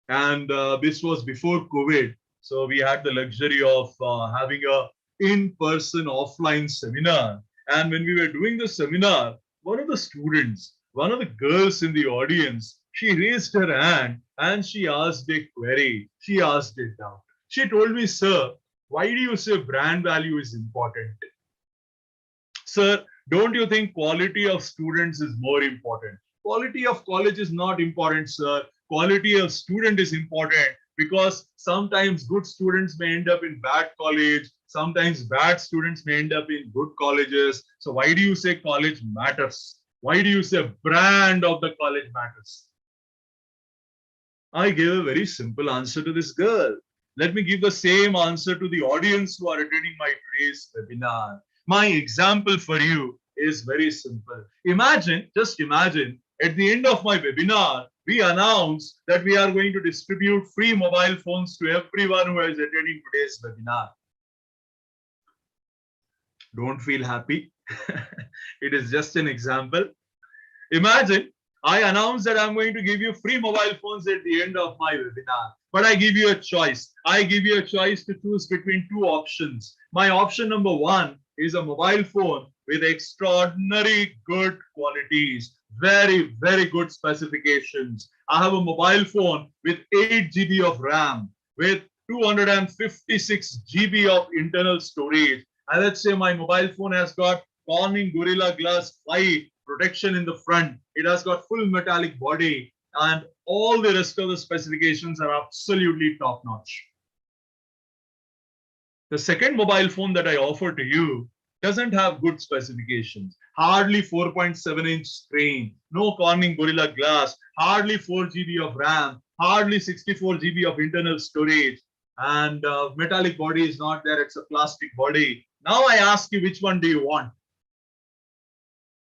and this was before COVID. So we had the luxury of having a in-person offline seminar. And when we were doing the seminar, one of the students, one of the girls in the audience, she raised her hand and she asked a query. She asked a doubt. She told me, sir, why do you say brand value is important? Sir, don't you think quality of students is more important? Quality of college is not important, sir. Quality of student is important because sometimes good students may end up in bad college. Sometimes bad students may end up in good colleges. So why do you say college matters? Why do you say brand of the college matters? I gave a very simple answer to this girl. Let me give the same answer to the audience who are attending my today's webinar. My example for you is very simple. Just imagine, at the end of my webinar, we announce that we are going to distribute free mobile phones to everyone who is attending today's webinar. Don't feel happy. It is just an example. Imagine I announce that I'm going to give you free mobile phones at the end of my webinar, but I give you a choice. I give you a choice to choose between two options. My option number one is a mobile phone with extraordinary good qualities, very, very good specifications. I have a mobile phone with 8 GB of RAM, with 256 GB of internal storage. And let's say my mobile phone has got Corning Gorilla Glass 5 protection in the front. It has got full metallic body and all the rest of the specifications are absolutely top notch. The second mobile phone that I offer to you doesn't have good specifications. Hardly 4.7-inch screen, no Corning Gorilla Glass, hardly 4 GB of RAM, hardly 64 GB of internal storage, and metallic body is not there, it's a plastic body. Now I ask you, which one do you want?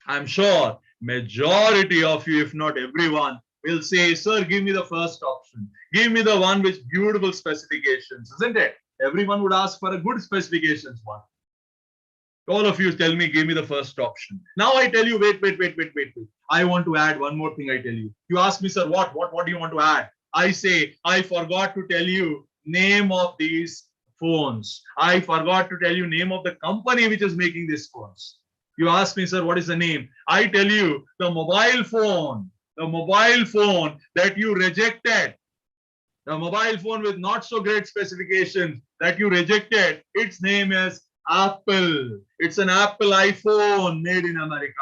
I'm sure majority of you, if not everyone, will say, sir, give me the first option. Give me the one with beautiful specifications, isn't it? Everyone would ask for a good specifications one. All of you tell me, give me the first option. Now I tell you, wait. I want to add one more thing, I tell you. You ask me, sir, what do you want to add? I say, I forgot to tell you name of these phones. I forgot to tell you name of the company which is making these phones. You ask me, sir, what is the name? I tell you, the mobile phone that you rejected, the mobile phone with not so great specifications that you rejected, its name is Apple. It's an Apple iPhone made in America.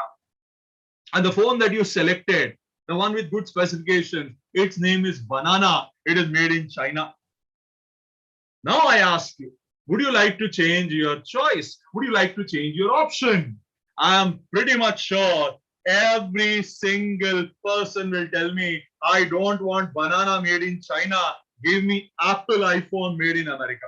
And the phone that you selected, the one with good specifications, its name is Banana. It is made in China. Now I ask you, would you like to change your choice? Would you like to change your option? I am pretty much sure every single person will tell me, I don't want banana made in China. Give me Apple iPhone made in America.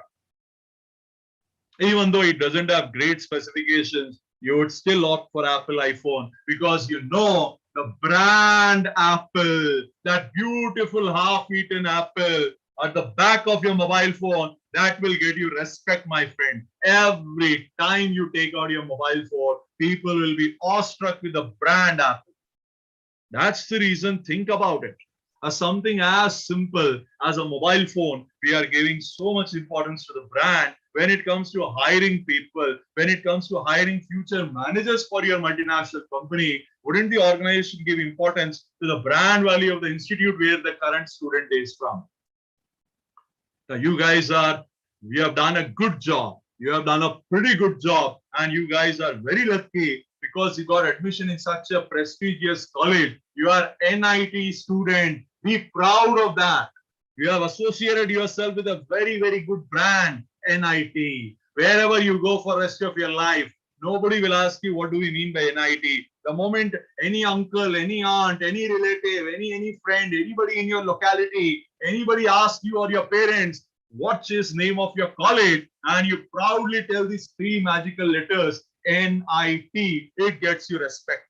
Even though it doesn't have great specifications, you would still opt for Apple iPhone because you know the brand Apple, that beautiful half-eaten apple at the back of your mobile phone, that will get you respect, my friend. Every time you take out your mobile phone, people will be awestruck with the brand Apple. That's the reason, think about it. As something as simple as a mobile phone, we are giving so much importance to the brand. When it comes to hiring people, when it comes to hiring future managers for your multinational company, wouldn't the organization give importance to the brand value of the institute where the current student is from? Now, you guys we have done a good job. You have done a pretty good job, and you guys are very lucky because you got admission in such a prestigious college. You are NIT student. Be proud of that. You have associated yourself with a very, very good brand, NIT. Wherever you go for the rest of your life, nobody will ask you, what do we mean by NIT? The moment any uncle, any aunt, any relative, any friend, anybody in your locality, anybody asks you or your parents, what is name of your college, and you proudly tell these 3 magical letters, NIT, it gets you respect.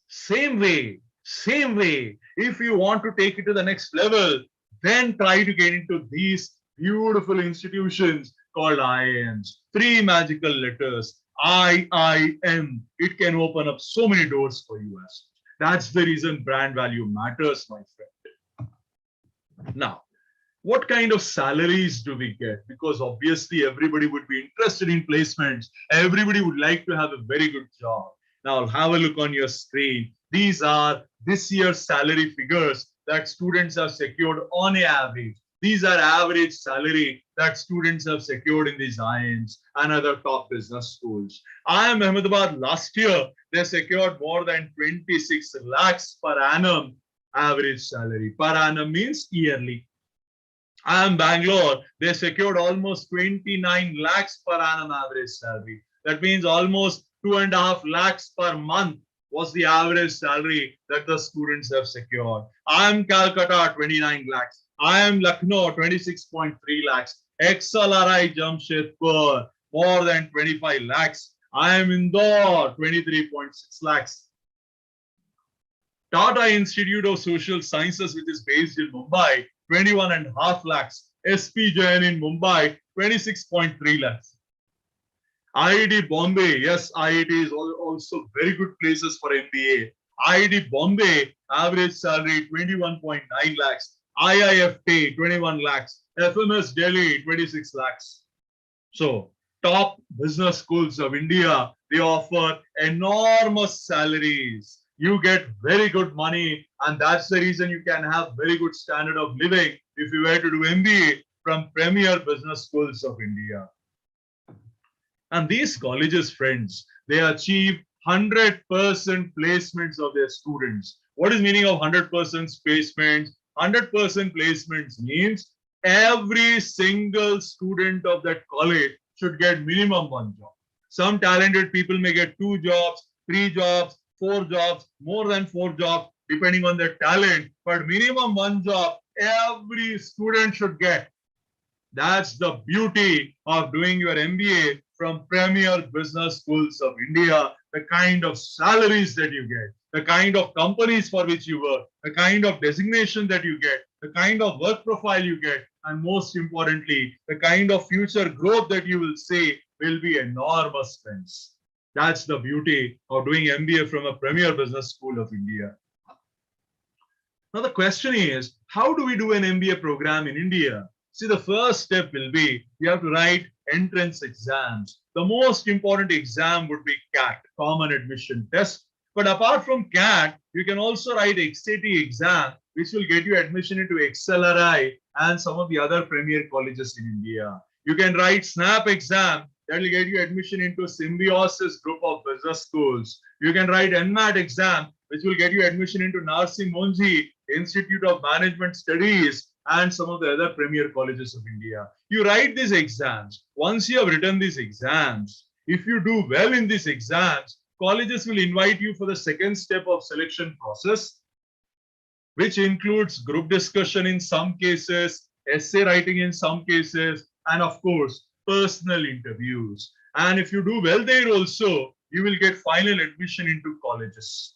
Same way, if you want to take it to the next level, then try to get into these beautiful institutions called Iambs. 3 magical letters, IIM. It can open up so many doors for you. That's the reason brand value matters, my friend. Now, what kind of salaries do we get? Because obviously everybody would be interested in placements. Everybody would like to have a very good job. Now have a look on your screen. These are this year's salary figures that students have secured on an average. These are average salary that students have secured in these Iambs and other top business schools. IIM Ahmedabad last year, they secured more than 26 lakhs per annum average salary. Per annum means yearly. IIM Bangalore, they secured almost 29 lakhs per annum average salary. That means almost 2.5 lakhs per month was the average salary that the students have secured. IIM Calcutta, 29 lakhs. IIM Lucknow, 26.3 lakhs. XLRI Jamshedpur, more than 25 lakhs. IIM Indore, 23.6 lakhs. Tata Institute of Social Sciences, which is based in Mumbai, 21.5 lakhs. SP Jain in Mumbai, 26.3 lakhs. IIT Bombay, yes, IIT is also very good places for MBA. IIT Bombay, average salary 21.9 lakhs. IIFT, 21 lakhs. FMS Delhi, 26 lakhs. So, top business schools of India, they offer enormous salaries. You get very good money, and that's the reason you can have very good standard of living if you were to do MBA from premier business schools of India. And these colleges, friends, they achieve 100% placements of their students. What is meaning of 100% placements? 100% placements means every single student of that college should get minimum 1 job. Some talented people may get 2 jobs, 3 jobs, 4 jobs, more than 4 jobs, depending on their talent, but minimum 1 job every student should get. That's the beauty of doing your MBA from premier business schools of India, the kind of salaries that you get, the kind of companies for which you work, the kind of designation that you get, the kind of work profile you get, and most importantly, the kind of future growth that you will see will be enormous, friends. That's the beauty of doing MBA from a premier business school of India. Now the question is, how do we do an MBA program in India? See, the first step will be you have to write entrance exams. The most important exam would be CAT, Common Admission Test. But apart from CAT, you can also write XAT exam, which will get you admission into XLRI and some of the other premier colleges in India. You can write SNAP exam, that will get you admission into Symbiosis group of business schools. You can write NMAT exam, which will get you admission into Narsi Monji Institute of Management Studies and some of the other premier colleges of India. You write these exams. Once you have written these exams, if you do well in these exams, colleges will invite you for the second step of selection process, which includes group discussion in some cases, essay writing in some cases, and of course, personal interviews. And if you do well there also, you will get final admission into colleges.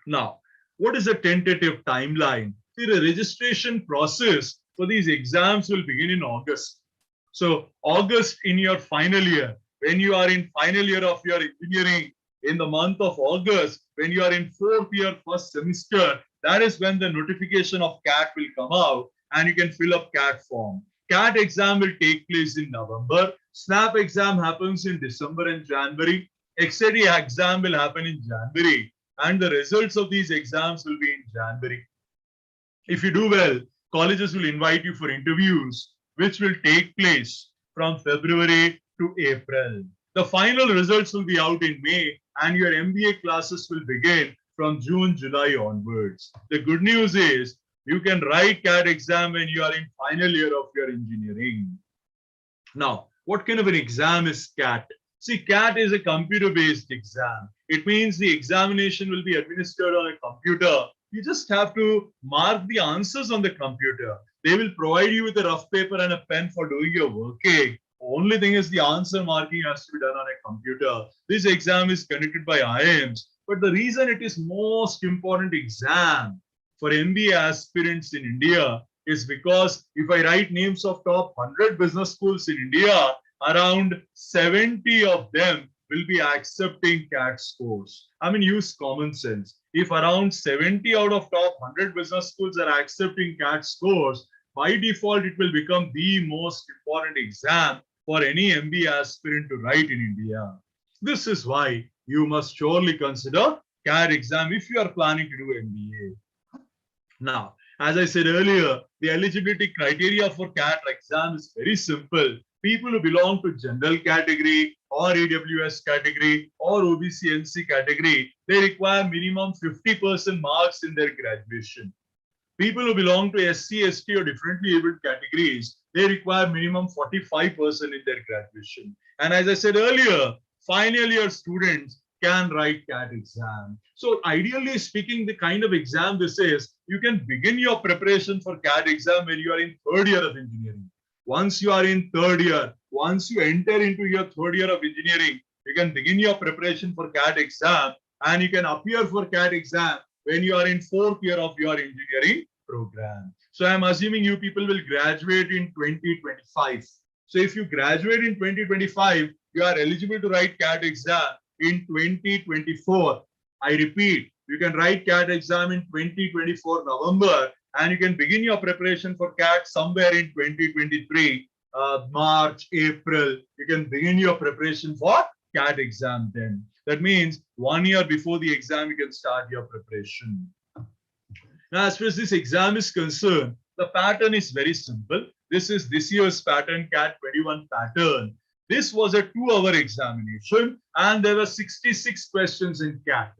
Now, what is the tentative timeline? See, the registration process for these exams will begin in August. So August in your final year, when you are in final year of your engineering, in the month of August, when you are in 4th year, first semester, that is when the notification of CAT will come out and you can fill up CAT form. CAT exam will take place in November. SNAP exam happens in December and January. XAT exam will happen in January. And the results of these exams will be in January. If you do well, colleges will invite you for interviews, which will take place from February to April. The final results will be out in May, and your MBA classes will begin from June, July onwards. The good news is you can write CAT exam when you are in final year of your engineering. Now, what kind of an exam is CAT? See, CAT is a computer-based exam. It means the examination will be administered on a computer. You just have to mark the answers on the computer. They will provide you with a rough paper and a pen for doing your working. Only thing is the answer marking has to be done on a computer. This exam is conducted by Iambs. But the reason it is most important exam for MBA aspirants in India is because if I write names of top 100 business schools in India, around 70 of them will be accepting CAT scores. I mean, use common sense. If around 70 out of top 100 business schools are accepting CAT scores, by default, it will become the most important exam for any MBA aspirant to write in India. This is why you must surely consider CAT exam if you are planning to do MBA. Now, as I said earlier, the eligibility criteria for CAT exam is very simple. People who belong to general category or AWS category or OBC NC category, they require minimum 50% marks in their graduation. People who belong to SC, ST or differently abled categories, they require minimum 45% in their graduation. And as I said earlier, final year students can write CAT exam. So ideally speaking, the kind of exam this is, you can begin your preparation for CAT exam when you are in 3rd year of engineering. Once you are in 3rd year, once you enter into your 3rd year of engineering, you can begin your preparation for CAT exam and you can appear for CAT exam when you are in 4th year of your engineering program. So I'm assuming you people will graduate in 2025. So if you graduate in 2025, you are eligible to write CAT exam in 2024. I repeat, you can write CAT exam in 2024 November and you can begin your preparation for CAT somewhere in 2023, March, April. You can begin your preparation for CAT exam then. That means 1 year before the exam, you can start your preparation. Now, as far as this exam is concerned, the pattern is very simple. This is this year's pattern, CAT 21 pattern. This was a 2-hour examination and there were 66 questions in CAT.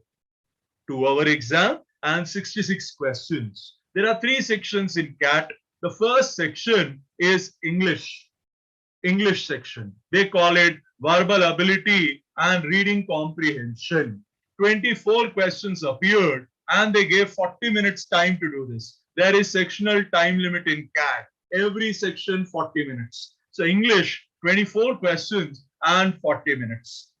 2-hour exam and 66 questions. There are 3 sections in CAT. The first section is English. English section. They call it verbal ability and reading comprehension. 24 questions appeared and they gave 40 minutes time to do this. There is sectional time limit in CAT. Every section 40 minutes. So English, 24 questions and 40 minutes.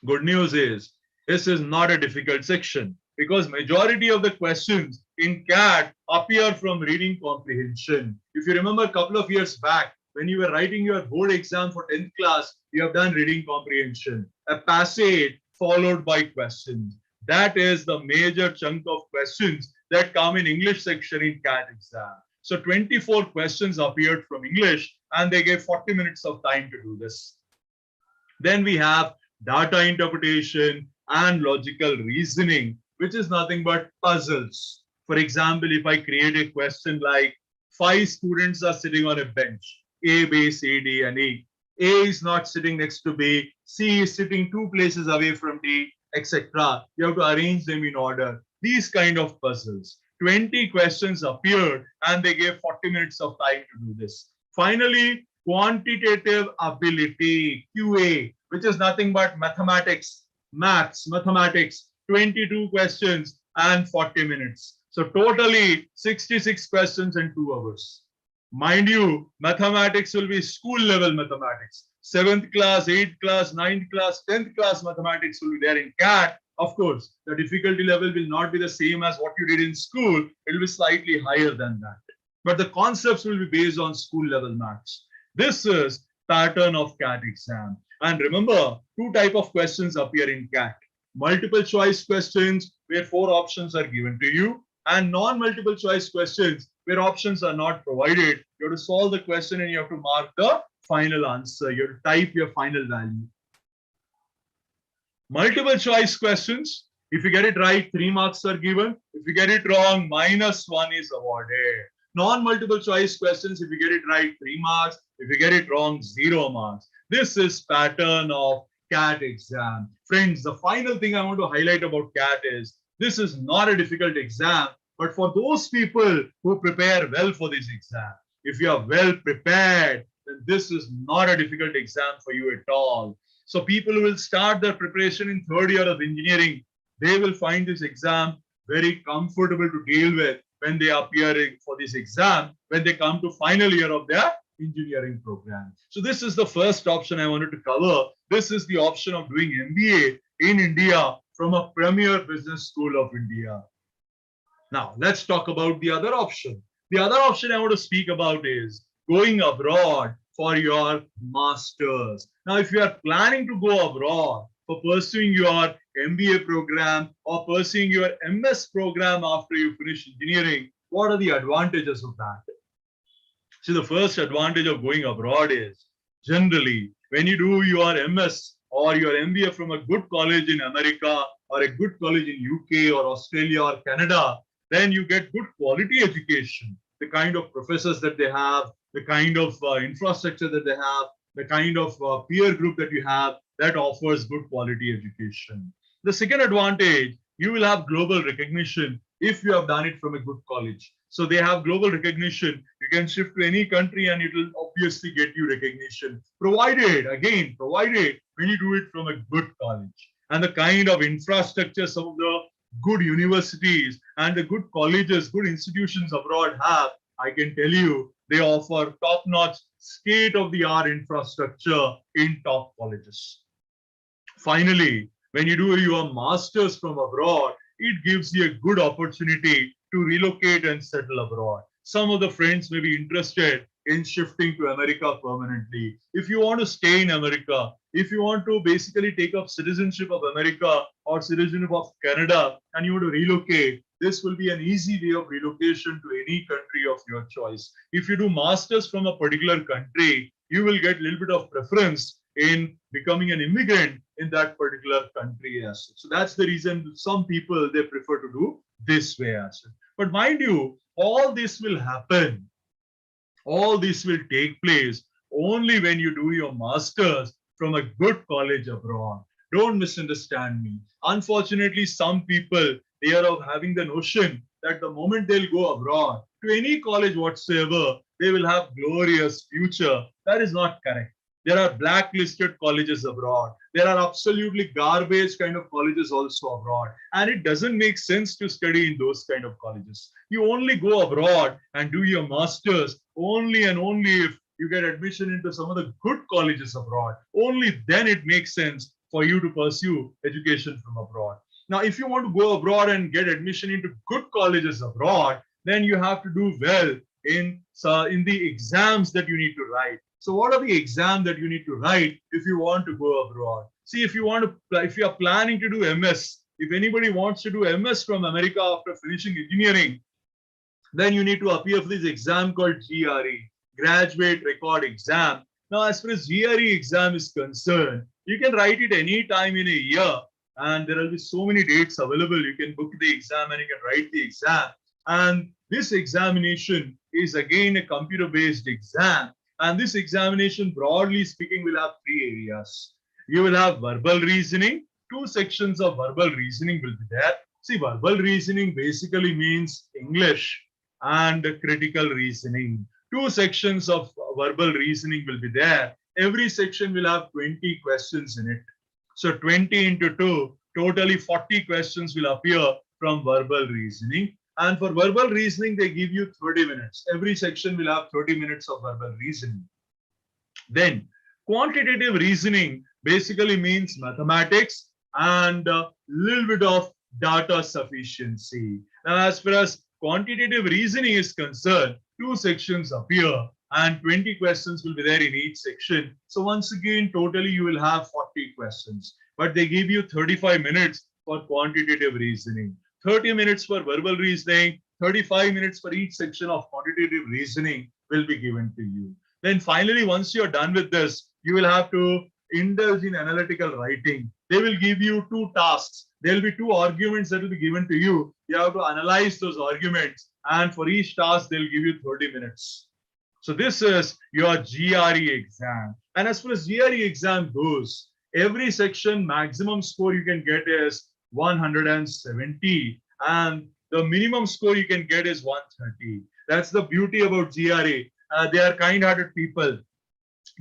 Good news is, this is not a difficult section because majority of the questions in CAT appear from reading comprehension. If you remember a couple of years back, when you were writing your board exam for 10th class, you have done reading comprehension, a passage followed by questions. That is the major chunk of questions that come in English section in CAT exam. So 24 questions appeared from English and they gave 40 minutes of time to do this. Then we have data interpretation and logical reasoning, which is nothing but puzzles. For example, if I create a question like 5 students are sitting on a bench, A, B, C, D, and E. A is not sitting next to B, C is sitting 2 places away from D, etc. You have to arrange them in order. These kind of puzzles. 20 questions appeared and they gave 40 minutes of time to do this. Finally, quantitative ability, QA, which is nothing but mathematics, maths, mathematics, 22 questions and 40 minutes. So totally 66 questions in 2 hours. Mind you, mathematics will be school level mathematics. 7th class, 8th class, 9th class, 10th class mathematics will be there in CAT. Of course, the difficulty level will not be the same as what you did in school. It will be slightly higher than that. But the concepts will be based on school level maths. This is pattern of CAT exam. And remember, 2 types of questions appear in CAT. Multiple choice questions where 4 options are given to you, and non-multiple choice questions where options are not provided. You have to solve the question and you have to mark the final answer. You have to type your final value. Multiple choice questions, if you get it right, 3 marks are given. If you get it wrong, -1 is awarded. Non-multiple choice questions, if you get it right, 3 marks. If you get it wrong, 0 marks. This is pattern of CAT exam. Friends, the final thing I want to highlight about CAT is, this is not a difficult exam, but for those people who prepare well for this exam, if you are well prepared, then this is not a difficult exam for you at all. So people who will start their preparation in 3rd year of engineering, they will find this exam very comfortable to deal with when they are appearing for this exam, when they come to final year of their engineering program. So this is the first option I wanted to cover. This is the option of doing MBA in India from a premier business school of India. Now, let's talk about the other option. The other option I want to speak about is going abroad for your masters. Now, if you are planning to go abroad for pursuing your MBA program or pursuing your MS program after you finish engineering, what are the advantages of that? See, the first advantage of going abroad is, generally, when you do your MS or your MBA from a good college in America or a good college in UK or Australia or Canada, then you get good quality education. The kind of professors that they have, the kind of infrastructure that they have, the kind of peer group that you have, that offers good quality education. The second advantage, you will have global recognition if you have done it from a good college. So they have global recognition. You can shift to any country and it will obviously get you recognition. Provided when you do it from a good college. And the kind of infrastructure some of the good universities and the good colleges, good institutions abroad have, I can tell you, they offer top-notch, state-of-the-art infrastructure in top colleges. Finally, when you do your masters from abroad, it gives you a good opportunity to relocate and settle abroad. Some of the friends may be interested in shifting to America permanently. If you want to stay in America, if you want to basically take up citizenship of America or citizenship of Canada and you want to relocate, this will be an easy way of relocation to any country of your choice. If you do masters from a particular country, you will get a little bit of preference in becoming an immigrant in that particular country as such. So that's the reason some people, they prefer to do this way as such. But mind you, all this will happen. All this will take place only when you do your masters from a good college abroad. Don't misunderstand me. Unfortunately, some people, they are having the notion that the moment they'll go abroad to any college whatsoever, they will have glorious future. That is not correct. There are blacklisted colleges abroad. There are absolutely garbage kind of colleges also abroad. And it doesn't make sense to study in those kind of colleges. You only go abroad and do your masters only and only if you get admission into some of the good colleges abroad. Only then it makes sense for you to pursue education from abroad. Now, if you want to go abroad and get admission into good colleges abroad, then you have to do well in the exams that you need to write. So what are the exams that you need to write if you want to go abroad? See, if you are planning to do MS, if anybody wants to do MS from America after finishing engineering, then you need to appear for this exam called GRE, Graduate Record Exam. Now, as far as GRE exam is concerned, you can write it any time in a year, and there will be so many dates available. You can book the exam and you can write the exam. And this examination is again a computer-based exam. And this examination, broadly speaking, will have three areas. You will have verbal reasoning. Two sections of verbal reasoning will be there. See, verbal reasoning basically means English and critical reasoning. Two sections of verbal reasoning will be there. Every section will have 20 questions in it. So 20 into 2, totally 40 questions will appear from verbal reasoning. And for verbal reasoning, they give you 30 minutes. Every section will have 30 minutes of verbal reasoning. Then quantitative reasoning basically means mathematics and a little bit of data sufficiency. Now, as far as quantitative reasoning is concerned, two sections appear and 20 questions will be there in each section. So once again, totally you will have 40 questions, but they give you 35 minutes for quantitative reasoning, 30 minutes for verbal reasoning, 35 minutes for each section of quantitative reasoning will be given to you. Then finally, once you're done with this, you will have to indulge in analytical writing. They will give you two tasks. There will be two arguments that will be given to you. You have to analyze those arguments, and for each task, they'll give you 30 minutes. So this is your GRE exam. And as far as GRE exam goes, every section maximum score you can get is 170, and the minimum score you can get is 130. That's the beauty about GRE. They are kind-hearted people.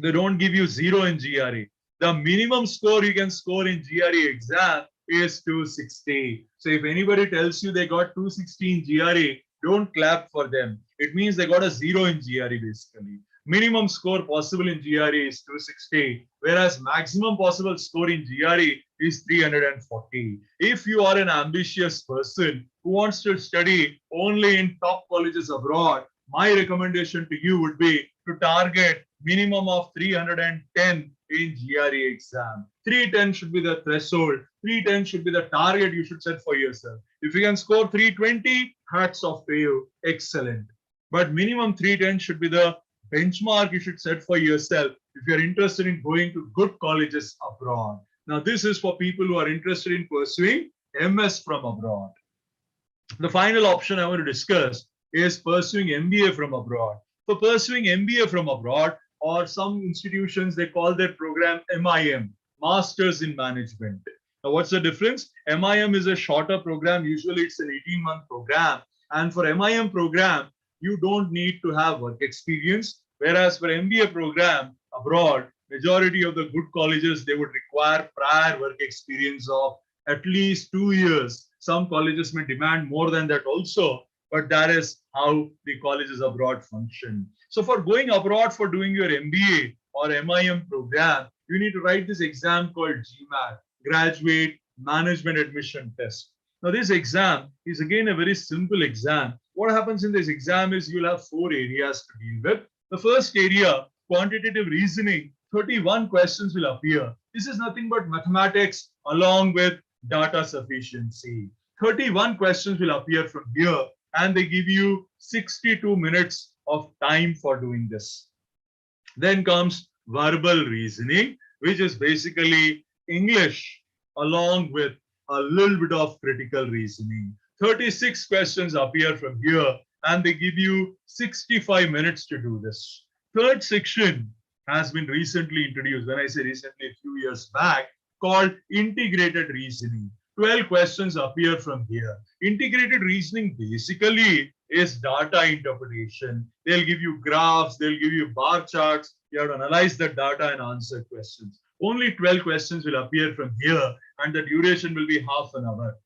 They don't give you 0 in GRE. The minimum score you can score in GRE exam is 260. So if anybody tells you they got 260 in GRE, don't clap for them. It means they got a 0 in GRE basically. Minimum score possible in GRE is 260, whereas maximum possible score in GRE is 340. If you are an ambitious person who wants to study only in top colleges abroad, my recommendation to you would be to target minimum of 310 in GRE exam. 310 should be the threshold. 310 should be the target you should set for yourself. If you can score 320, hats off to you. Excellent. But minimum 310 should be the benchmark you should set for yourself if you're interested in going to good colleges abroad. Now, this is for people who are interested in pursuing MS from abroad. The final option I want to discuss is pursuing MBA from abroad. For pursuing MBA from abroad, or some institutions, they call their program MIM, Masters in Management. Now, what's the difference? MIM is a shorter program. Usually it's an 18-month program. And for MIM program, you don't need to have work experience. Whereas for MBA program abroad, majority of the good colleges, they would require prior work experience of at least 2 years. Some colleges may demand more than that also, but that is how the colleges abroad function. So for going abroad for doing your MBA or MIM program, you need to write this exam called Gmat, Graduate Management Admission Test. Now this exam is again a very simple exam. What happens in this exam is you'll have 4 areas to deal with. The first area, quantitative reasoning, 31 questions will appear. This is nothing but mathematics along with data sufficiency. 31 questions will appear from here, and they give you 62 minutes of time for doing this. Then comes verbal reasoning, which is basically English along with a little bit of critical reasoning. 36 questions appear from here, and they give you 65 minutes to do this. Third section has been recently introduced. When I say recently, a few years back, called integrated reasoning. 12 questions appear from here. Integrated reasoning basically is data interpretation. They'll give you graphs, they'll give you bar charts. You have to analyze the data and answer questions. Only 12 questions will appear from here, and the duration will be half an hour.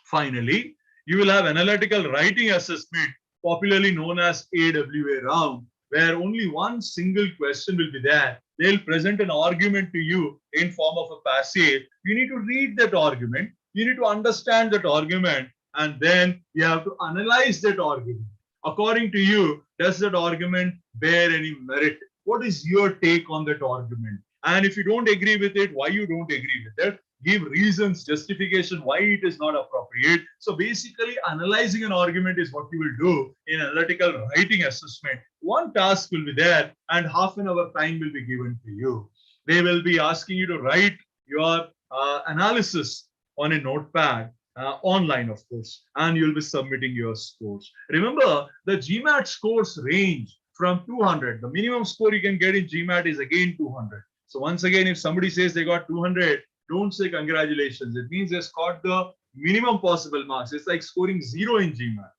Finally, you will have analytical writing assessment, popularly known as AWA round, where only one single question will be there. They'll present an argument to you in form of a passage. You need to read that argument. You need to understand that argument, and then you have to analyze that argument. According to you, does that argument bear any merit? What is your take on that argument? And if you don't agree with it, why you don't agree with it? Give reasons, justification why it is not appropriate. So basically, analyzing an argument is what you will do in analytical writing assessment. One task will be there, and half an hour time will be given to you. They will be asking you to write your analysis on a notepad, online, of course, and you'll be submitting your scores. Remember, the Gmat scores range from 200. The minimum score you can get in Gmat is again 200. So once again, if somebody says they got 200, don't say congratulations. It means they scored the minimum possible marks. It's like scoring 0 in Gmat.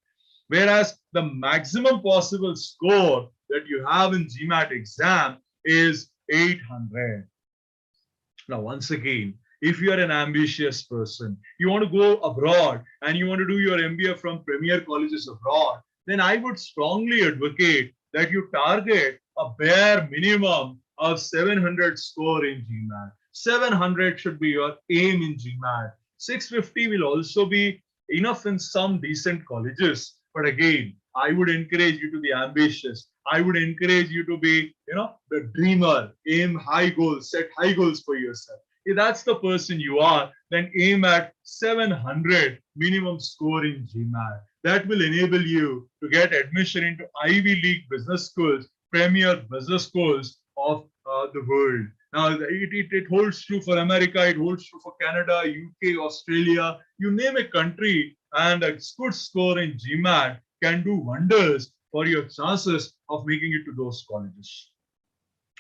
Whereas the maximum possible score that you have in Gmat exam is 800. Now, once again, if you are an ambitious person, you want to go abroad and you want to do your MBA from premier colleges abroad, then I would strongly advocate that you target a bare minimum of 700 score in Gmat. 700 should be your aim in Gmat. 650 will also be enough in some decent colleges. But again, I would encourage you to be ambitious. I would encourage you to be, the dreamer. Aim high goals, set high goals for yourself. If that's the person you are, then aim at 700 minimum score in Gmat. That will enable you to get admission into Ivy League business schools, premier business schools of the world. Now, it holds true for America, it holds true for Canada, UK, Australia. You name a country, and a good score in Gmat can do wonders for your chances of making it to those colleges.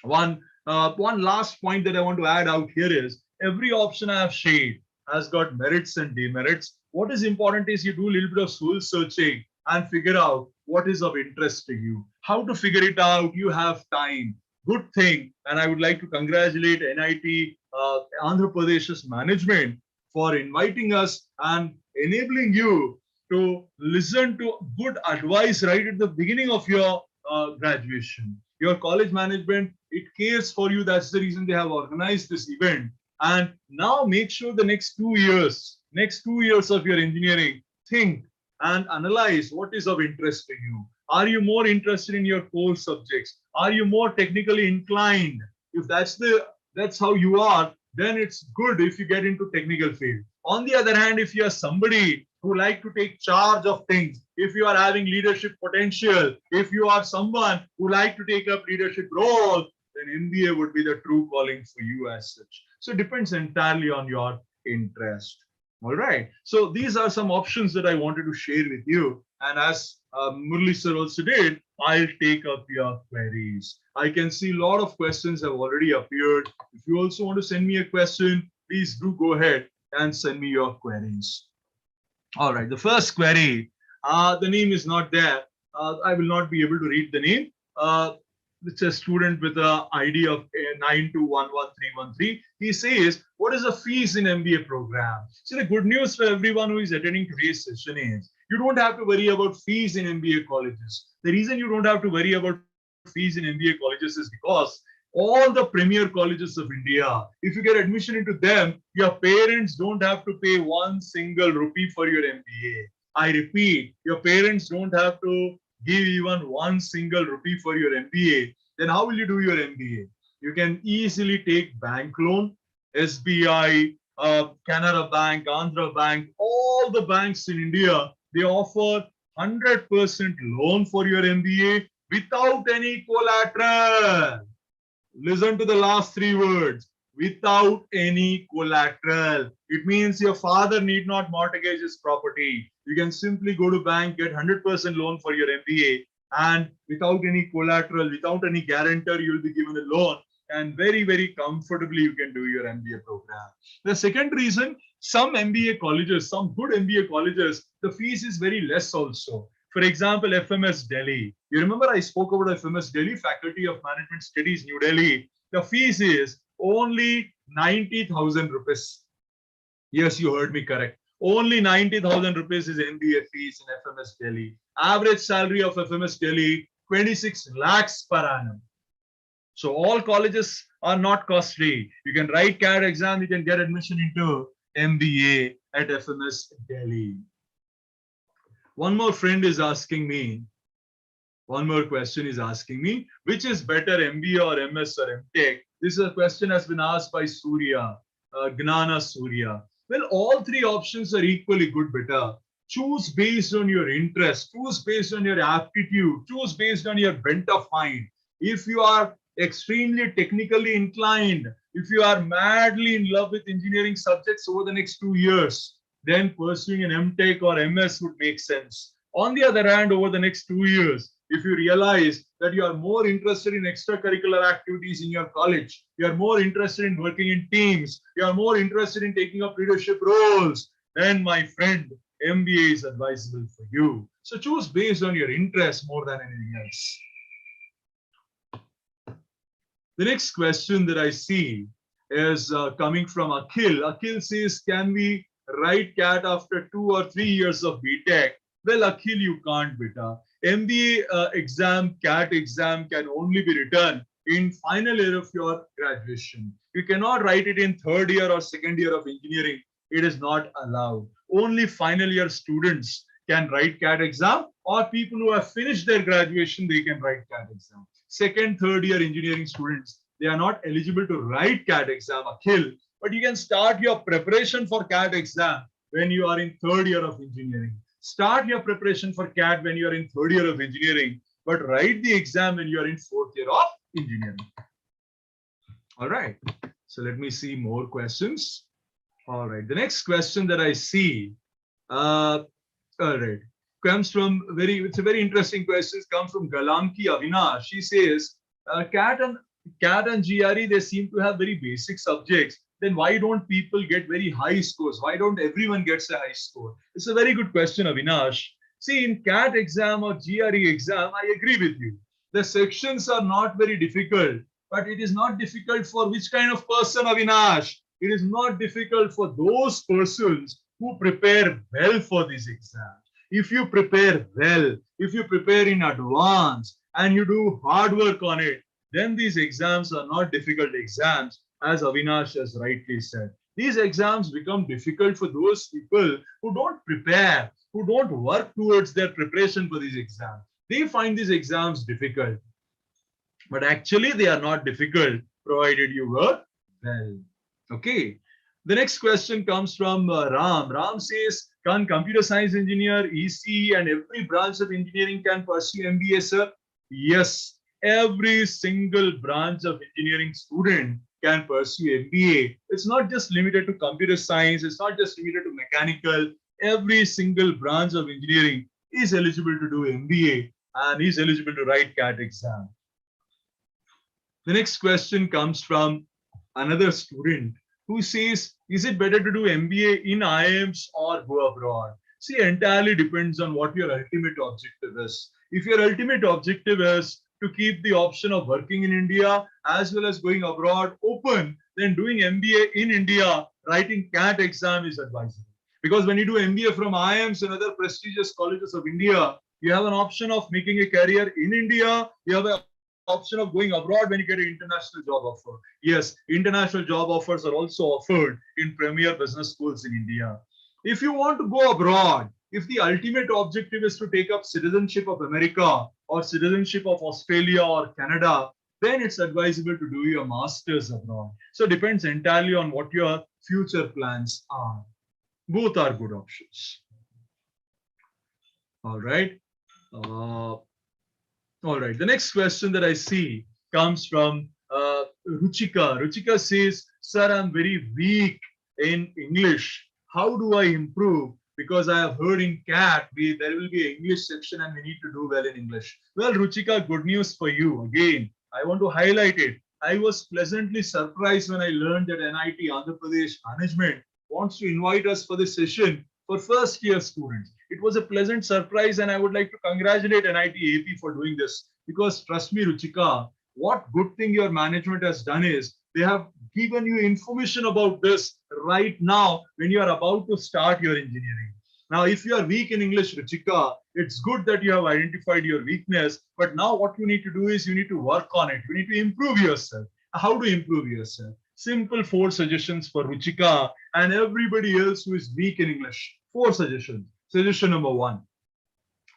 One last point that I want to add out here is every option I have shared has got merits and demerits. What is important is you do a little bit of soul searching and figure out what is of interest to you. How to figure it out? You have time. Good thing, and I would like to congratulate NIT Andhra Pradesh's management for inviting us and enabling you to listen to good advice right at the beginning of your graduation. Your college management, it cares for you. That's the reason they have organized this event. And now make sure the next 2 years of your engineering, think and analyze what is of interest to you. Are you more interested in your core subjects? Are you more technically inclined? If that's how you are, then it's good if you get into technical field. On the other hand, if you are somebody who like to take charge of things, if you are having leadership potential, if you are someone who like to take up leadership roles, then MBA would be the true calling for you as such. So it depends entirely on your interest. All right. So these are some options that I wanted to share with you. And as Murli sir also did, I'll take up your queries. I can see a lot of questions have already appeared. If you also want to send me a question, please do go ahead and send me your queries. All right. The first query, the name is not there. I will not be able to read the name. It's a student with an ID of 9211313. He says, what is the fees in MBA program? So the good news for everyone who is attending today's session is, you don't have to worry about fees in MBA colleges. The reason you don't have to worry about fees in MBA colleges is because all the premier colleges of India, if you get admission into them, your parents don't have to pay 1 single rupee for your MBA. I repeat, your parents don't have to give even 1 single rupee for your MBA. Then how will you do your MBA? You can easily take bank loan, SBI, Canara Bank, Andhra Bank, all the banks in India, they offer 100% loan for your MBA without any collateral. Listen to the last 3 words. Without any collateral. It means your father need not mortgage his property. You can simply go to bank, get 100% loan for your MBA, and without any collateral, without any guarantor, you will be given a loan, and very, very comfortably you can do your MBA program. The second reason, Some MBA colleges, some good MBA colleges, the fees is very less also. For example, FMS Delhi. You remember I spoke about FMS Delhi, Faculty of Management Studies, New Delhi. The fees is only 90,000 rupees. Yes, you heard me correct. Only 90,000 rupees is MBA fees in FMS Delhi. Average salary of FMS Delhi, 26 lakhs per annum. So all colleges are not costly. You can write CAT exam, you can get admission into MBA at FMS Delhi. One more friend is asking me, one more question is asking me, which is better, MBA or MS or MTech? This is a question has been asked by Surya, Gnana Surya. Well, all three options are equally good, beta. Choose based on your interest, choose based on your aptitude, choose based on your bent of mind. If you are extremely technically inclined, if you are madly in love with engineering subjects over the next 2 years, then pursuing an MTech or MS would make sense. On the other hand, over the next 2 years, if you realize that you are more interested in extracurricular activities in your college, you are more interested in working in teams, you are more interested in taking up leadership roles, then my friend, MBA is advisable for you. So choose based on your interest more than anything else. The next question that I see is coming from Akhil. Akhil says, can we write CAT after 2 or 3 years of BTech? Well, Akhil, you can't, beta. MBA exam, CAT exam can only be written in final year of your graduation. You cannot write it in 3rd year or 2nd year of engineering. It is not allowed. Only final year students can write CAT exam, or people who have finished their graduation, they can write CAT exam. 2nd, 3rd year engineering students, they are not eligible to write CAT exam, Akhil, but you can start your preparation for CAT exam when you are in 3rd year of engineering. Start your preparation for CAT when you are in 3rd year of engineering, but write the exam when you are in 4th year of engineering. All right. So let me see more questions. All right. The next question that I see, all right, comes from it's a very interesting question. It comes from Galamki Avinash. She says, CAT and GRE, they seem to have very basic subjects. Then why don't people get very high scores? Why don't everyone gets a high score? It's a very good question, Avinash. See, in CAT exam or GRE exam, I agree with you. The sections are not very difficult, but it is not difficult for which kind of person, Avinash? It is not difficult for those persons who prepare well for this exam. If you prepare well, if you prepare in advance and you do hard work on it, then these exams are not difficult exams, as Avinash has rightly said. These exams become difficult for those people who don't prepare, who don't work towards their preparation for these exams. They find these exams difficult. But actually, they are not difficult, provided you work well. Okay. The next question comes from Ram. Ram says, can computer science engineer, EC, and every branch of engineering can pursue MBA, sir? Yes. Every single branch of engineering student can pursue MBA. It's not just limited to computer science. It's not just limited to mechanical. Every single branch of engineering is eligible to do MBA and is eligible to write CAT exam. The next question comes from another student who says, is it better to do MBA in Iambs or go abroad? See, entirely depends on what your ultimate objective is. If your ultimate objective is to keep the option of working in India as well as going abroad open, then doing MBA in India, writing CAT exam is advisable. Because when you do MBA from Iambs and other prestigious colleges of India, you have an option of making a career in India. You have an option of going abroad when you get an international job offer. Yes, international job offers are also offered in premier business schools in India. If you want to go abroad, if the ultimate objective is to take up citizenship of America or citizenship of Australia or Canada, then it's advisable to do your master's abroad. So it depends entirely on what your future plans are. Both are good options. All right. All right. The next question that I see comes from Ruchika. Ruchika says, sir, I'm very weak in English. How do I improve? Because I have heard in CAT, there will be an English section and we need to do well in English. Well, Ruchika, good news for you. Again, I want to highlight it. I was pleasantly surprised when I learned that NIT Andhra Pradesh Management wants to invite us for this session for first year students. It was a pleasant surprise, and I would like to congratulate NIT AP for doing this, because trust me, Ruchika, what good thing your management has done is they have given you information about this right now when you are about to start your engineering. Now, if you are weak in English, Ruchika, it's good that you have identified your weakness, but now what you need to do is you need to work on it. You need to improve yourself. How to improve yourself? Simple 4 suggestions for Ruchika and everybody else who is weak in English. 4 suggestions. Suggestion number 1.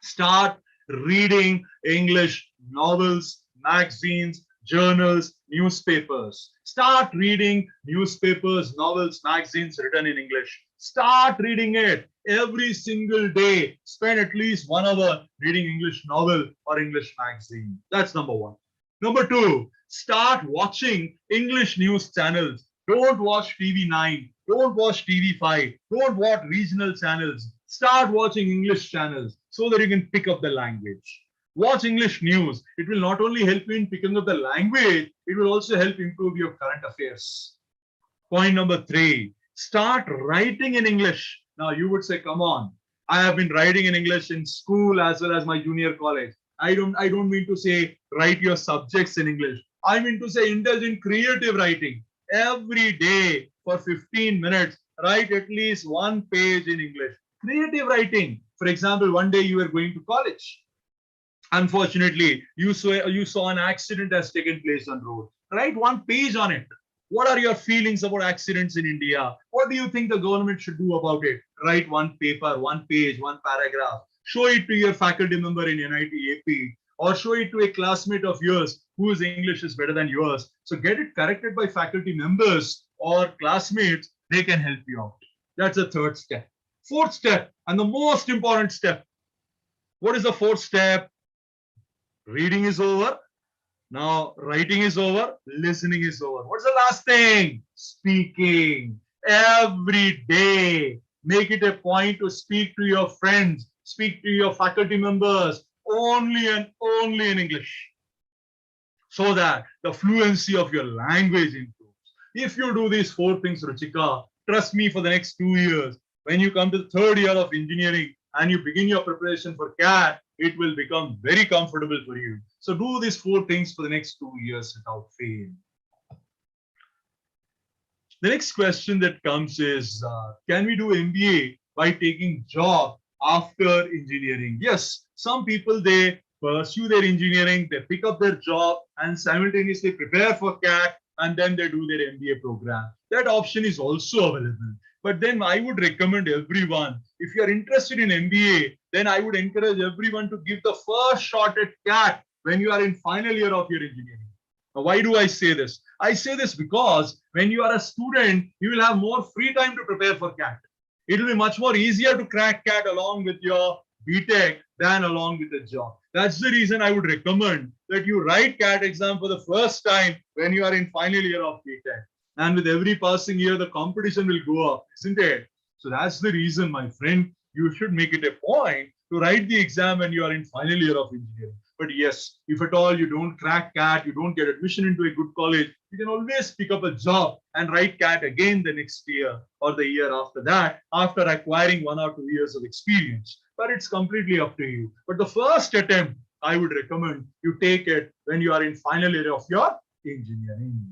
Start reading English novels, magazines, journals, newspapers. Start reading newspapers, novels, magazines written in English. Start reading it every single day. Spend at least 1 hour reading English novel or English magazine. That's number 1. Number 2, start watching English news channels. Don't watch TV9. Don't watch TV5. Don't watch regional channels. Start watching English channels so that you can pick up the language. Watch English news. It will not only help you in picking up the language, it will also help improve your current affairs. Point number 3, start writing in English. Now you would say, come on, I have been writing in English in school as well as my junior college. I don't mean to say write your subjects in English. I mean to say indulge in creative writing. Every day for 15 minutes, write at least 1 page in English. Creative writing. For example, one day you were going to college. Unfortunately, you saw an accident has taken place on road. Write 1 page on it. What are your feelings about accidents in India? What do you think the government should do about it? Write 1 paper, 1 page, 1 paragraph. Show it to your faculty member in NIT AP, or show it to a classmate of yours whose English is better than yours. So get it corrected by faculty members or classmates. They can help you out. That's the 3rd step. 4th step, and the most important step. What is the 4th step? Reading is over. Now, writing is over. Listening is over. What's the last thing? Speaking. Every day. Make it a point to speak to your friends, speak to your faculty members only and only in English, so that the fluency of your language improves. If you do these 4 things, Ruchika, trust me, for the next 2 years, when you come to the 3rd year of engineering and you begin your preparation for CAT, it will become very comfortable for you. So do these 4 things for the next 2 years without fail. The next question that comes is, can we do MBA by taking job after engineering? Yes, some people, they pursue their engineering, they pick up their job and simultaneously prepare for CAT, and then they do their MBA program. That option is also available. But then I would recommend everyone, if you are interested in MBA, then I would encourage everyone to give the first shot at CAT when you are in final year of your engineering. Now, why do I say this? I say this because when you are a student, you will have more free time to prepare for CAT. It will be much more easier to crack CAT along with your BTech than along with a job. That's the reason I would recommend that you write CAT exam for the first time when you are in final year of BTech. And with every passing year, the competition will go up, isn't it? So that's the reason, my friend, you should make it a point to write the exam when you are in final year of engineering. But yes, if at all you don't crack CAT, you don't get admission into a good college, you can always pick up a job and write CAT again the next year or the year after that, after acquiring 1 or 2 years of experience. But it's completely up to you. But the first attempt, I would recommend you take it when you are in final year of your engineering.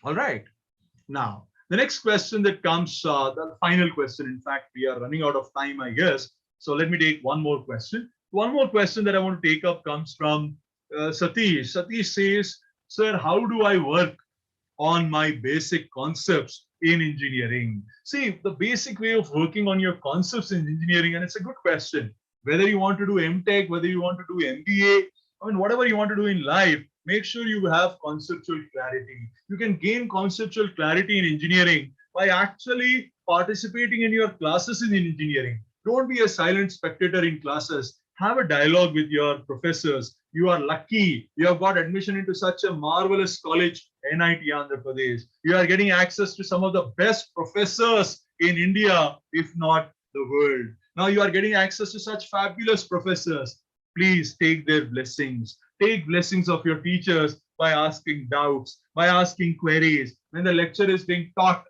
All right. Now, the next question that comes, the final question, in fact, we are running out of time, I guess. So let me take one more question. One more question that I want to take up comes from Satish. Satish says, sir, how do I work on my basic concepts in engineering? See, the basic way of working on your concepts in engineering, and it's a good question, whether you want to do MTech, whether you want to do MBA, I mean, whatever you want to do in life, make sure you have conceptual clarity. You can gain conceptual clarity in engineering by actually participating in your classes in engineering. Don't be a silent spectator in classes. Have a dialogue with your professors. You are lucky. You have got admission into such a marvelous college, NIT Andhra Pradesh. You are getting access to some of the best professors in India, if not the world. Now you are getting access to such fabulous professors. Please take their blessings. Take blessings of your teachers by asking doubts, by asking queries. When the lecture is being taught,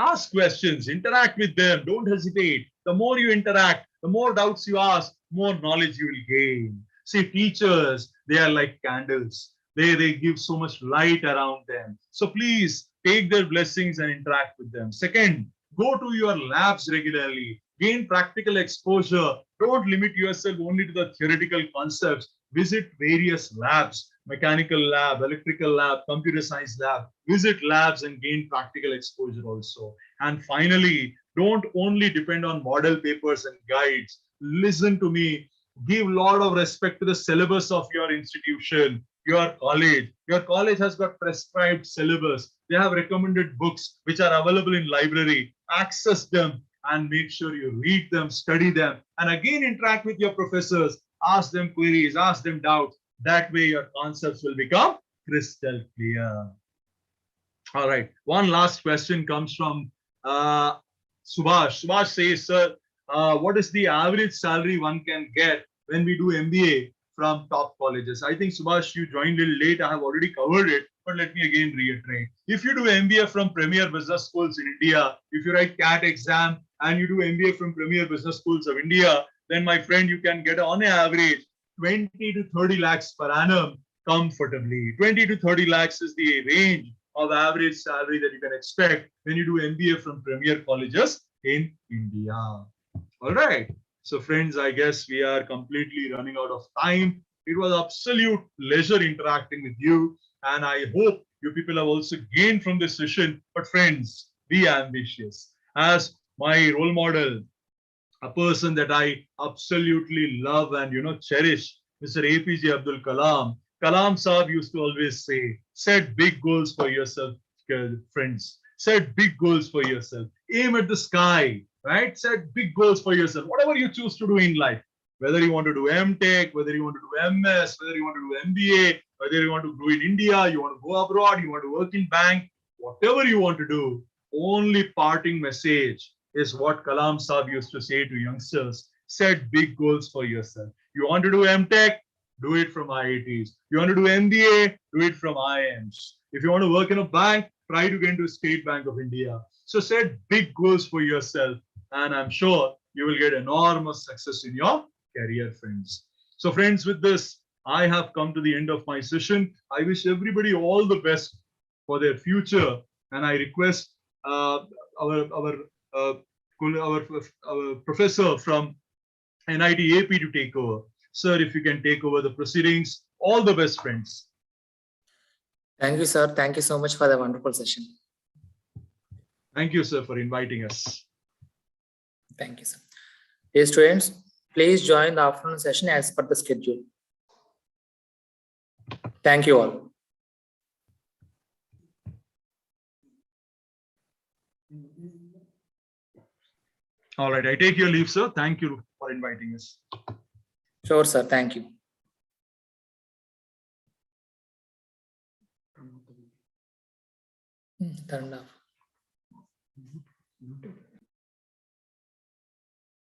Ask questions, interact with them, don't hesitate. The more you interact, the more doubts you ask, more knowledge you will gain. See, teachers, they are like candles. They give so much light around them. So please take their blessings and interact with them. Second, go to your labs regularly. Gain practical exposure. Don't limit yourself only to the theoretical concepts. Visit various labs, mechanical lab, electrical lab, computer science lab. Visit labs and gain practical exposure also. And finally, don't only depend on model papers and guides. Listen to me. Give a lot of respect to the syllabus of your institution, your college. Your college has got prescribed syllabus. They have recommended books which are available in library. Access them and make sure you read them, study them, and again interact with your professors. Ask them queries, ask them doubts. That way your concepts will become crystal clear. All right. One last question comes from Subhash. Subhash says, sir, what is the average salary one can get when we do MBA from top colleges? I think, Subhash, you joined a little late. I have already covered it, but let me again reiterate. If you do MBA from premier business schools in India, if you write CAT exam and you do MBA from premier business schools of India, then my friend, you can get on average 20 to 30 lakhs per annum comfortably. 20 to 30 lakhs is the range of average salary that you can expect when you do MBA from premier colleges in India. All right. So friends, I guess we are completely running out of time. It was absolute pleasure interacting with you. And I hope you people have also gained from this session. But friends, be ambitious. As my role model, a person that I absolutely love and cherish, Mr. APJ Abdul Kalam. Kalam Saab used to always say, set big goals for yourself, friends. Set big goals for yourself. Aim at the sky, right? Set big goals for yourself. Whatever you choose to do in life, whether you want to do MTech, whether you want to do MS, whether you want to do MBA, whether you want to grow in India, you want to go abroad, you want to work in bank, whatever you want to do, only parting message is what Kalam Saab used to say to youngsters. Set big goals for yourself. You want to do MTech? Do it from IITs. You want to do MBA? Do it from Iambs. If you want to work in a bank, try to get into State Bank of India. So set big goals for yourself, and I'm sure you will get enormous success in your career, friends. So friends, with this, I have come to the end of my session. I wish everybody all the best for their future, and I request our professor from NIT AP to take over. Sir, if you can take over the proceedings. All the best, friends. Thank you, sir. Thank you so much for the wonderful session. Thank you, sir, for inviting us. Thank you, sir. Dear students, please join the afternoon session as per the schedule. Thank you all. All right, I take your leave, sir. Thank you for inviting us. Sure, sir. Thank you. Turned off.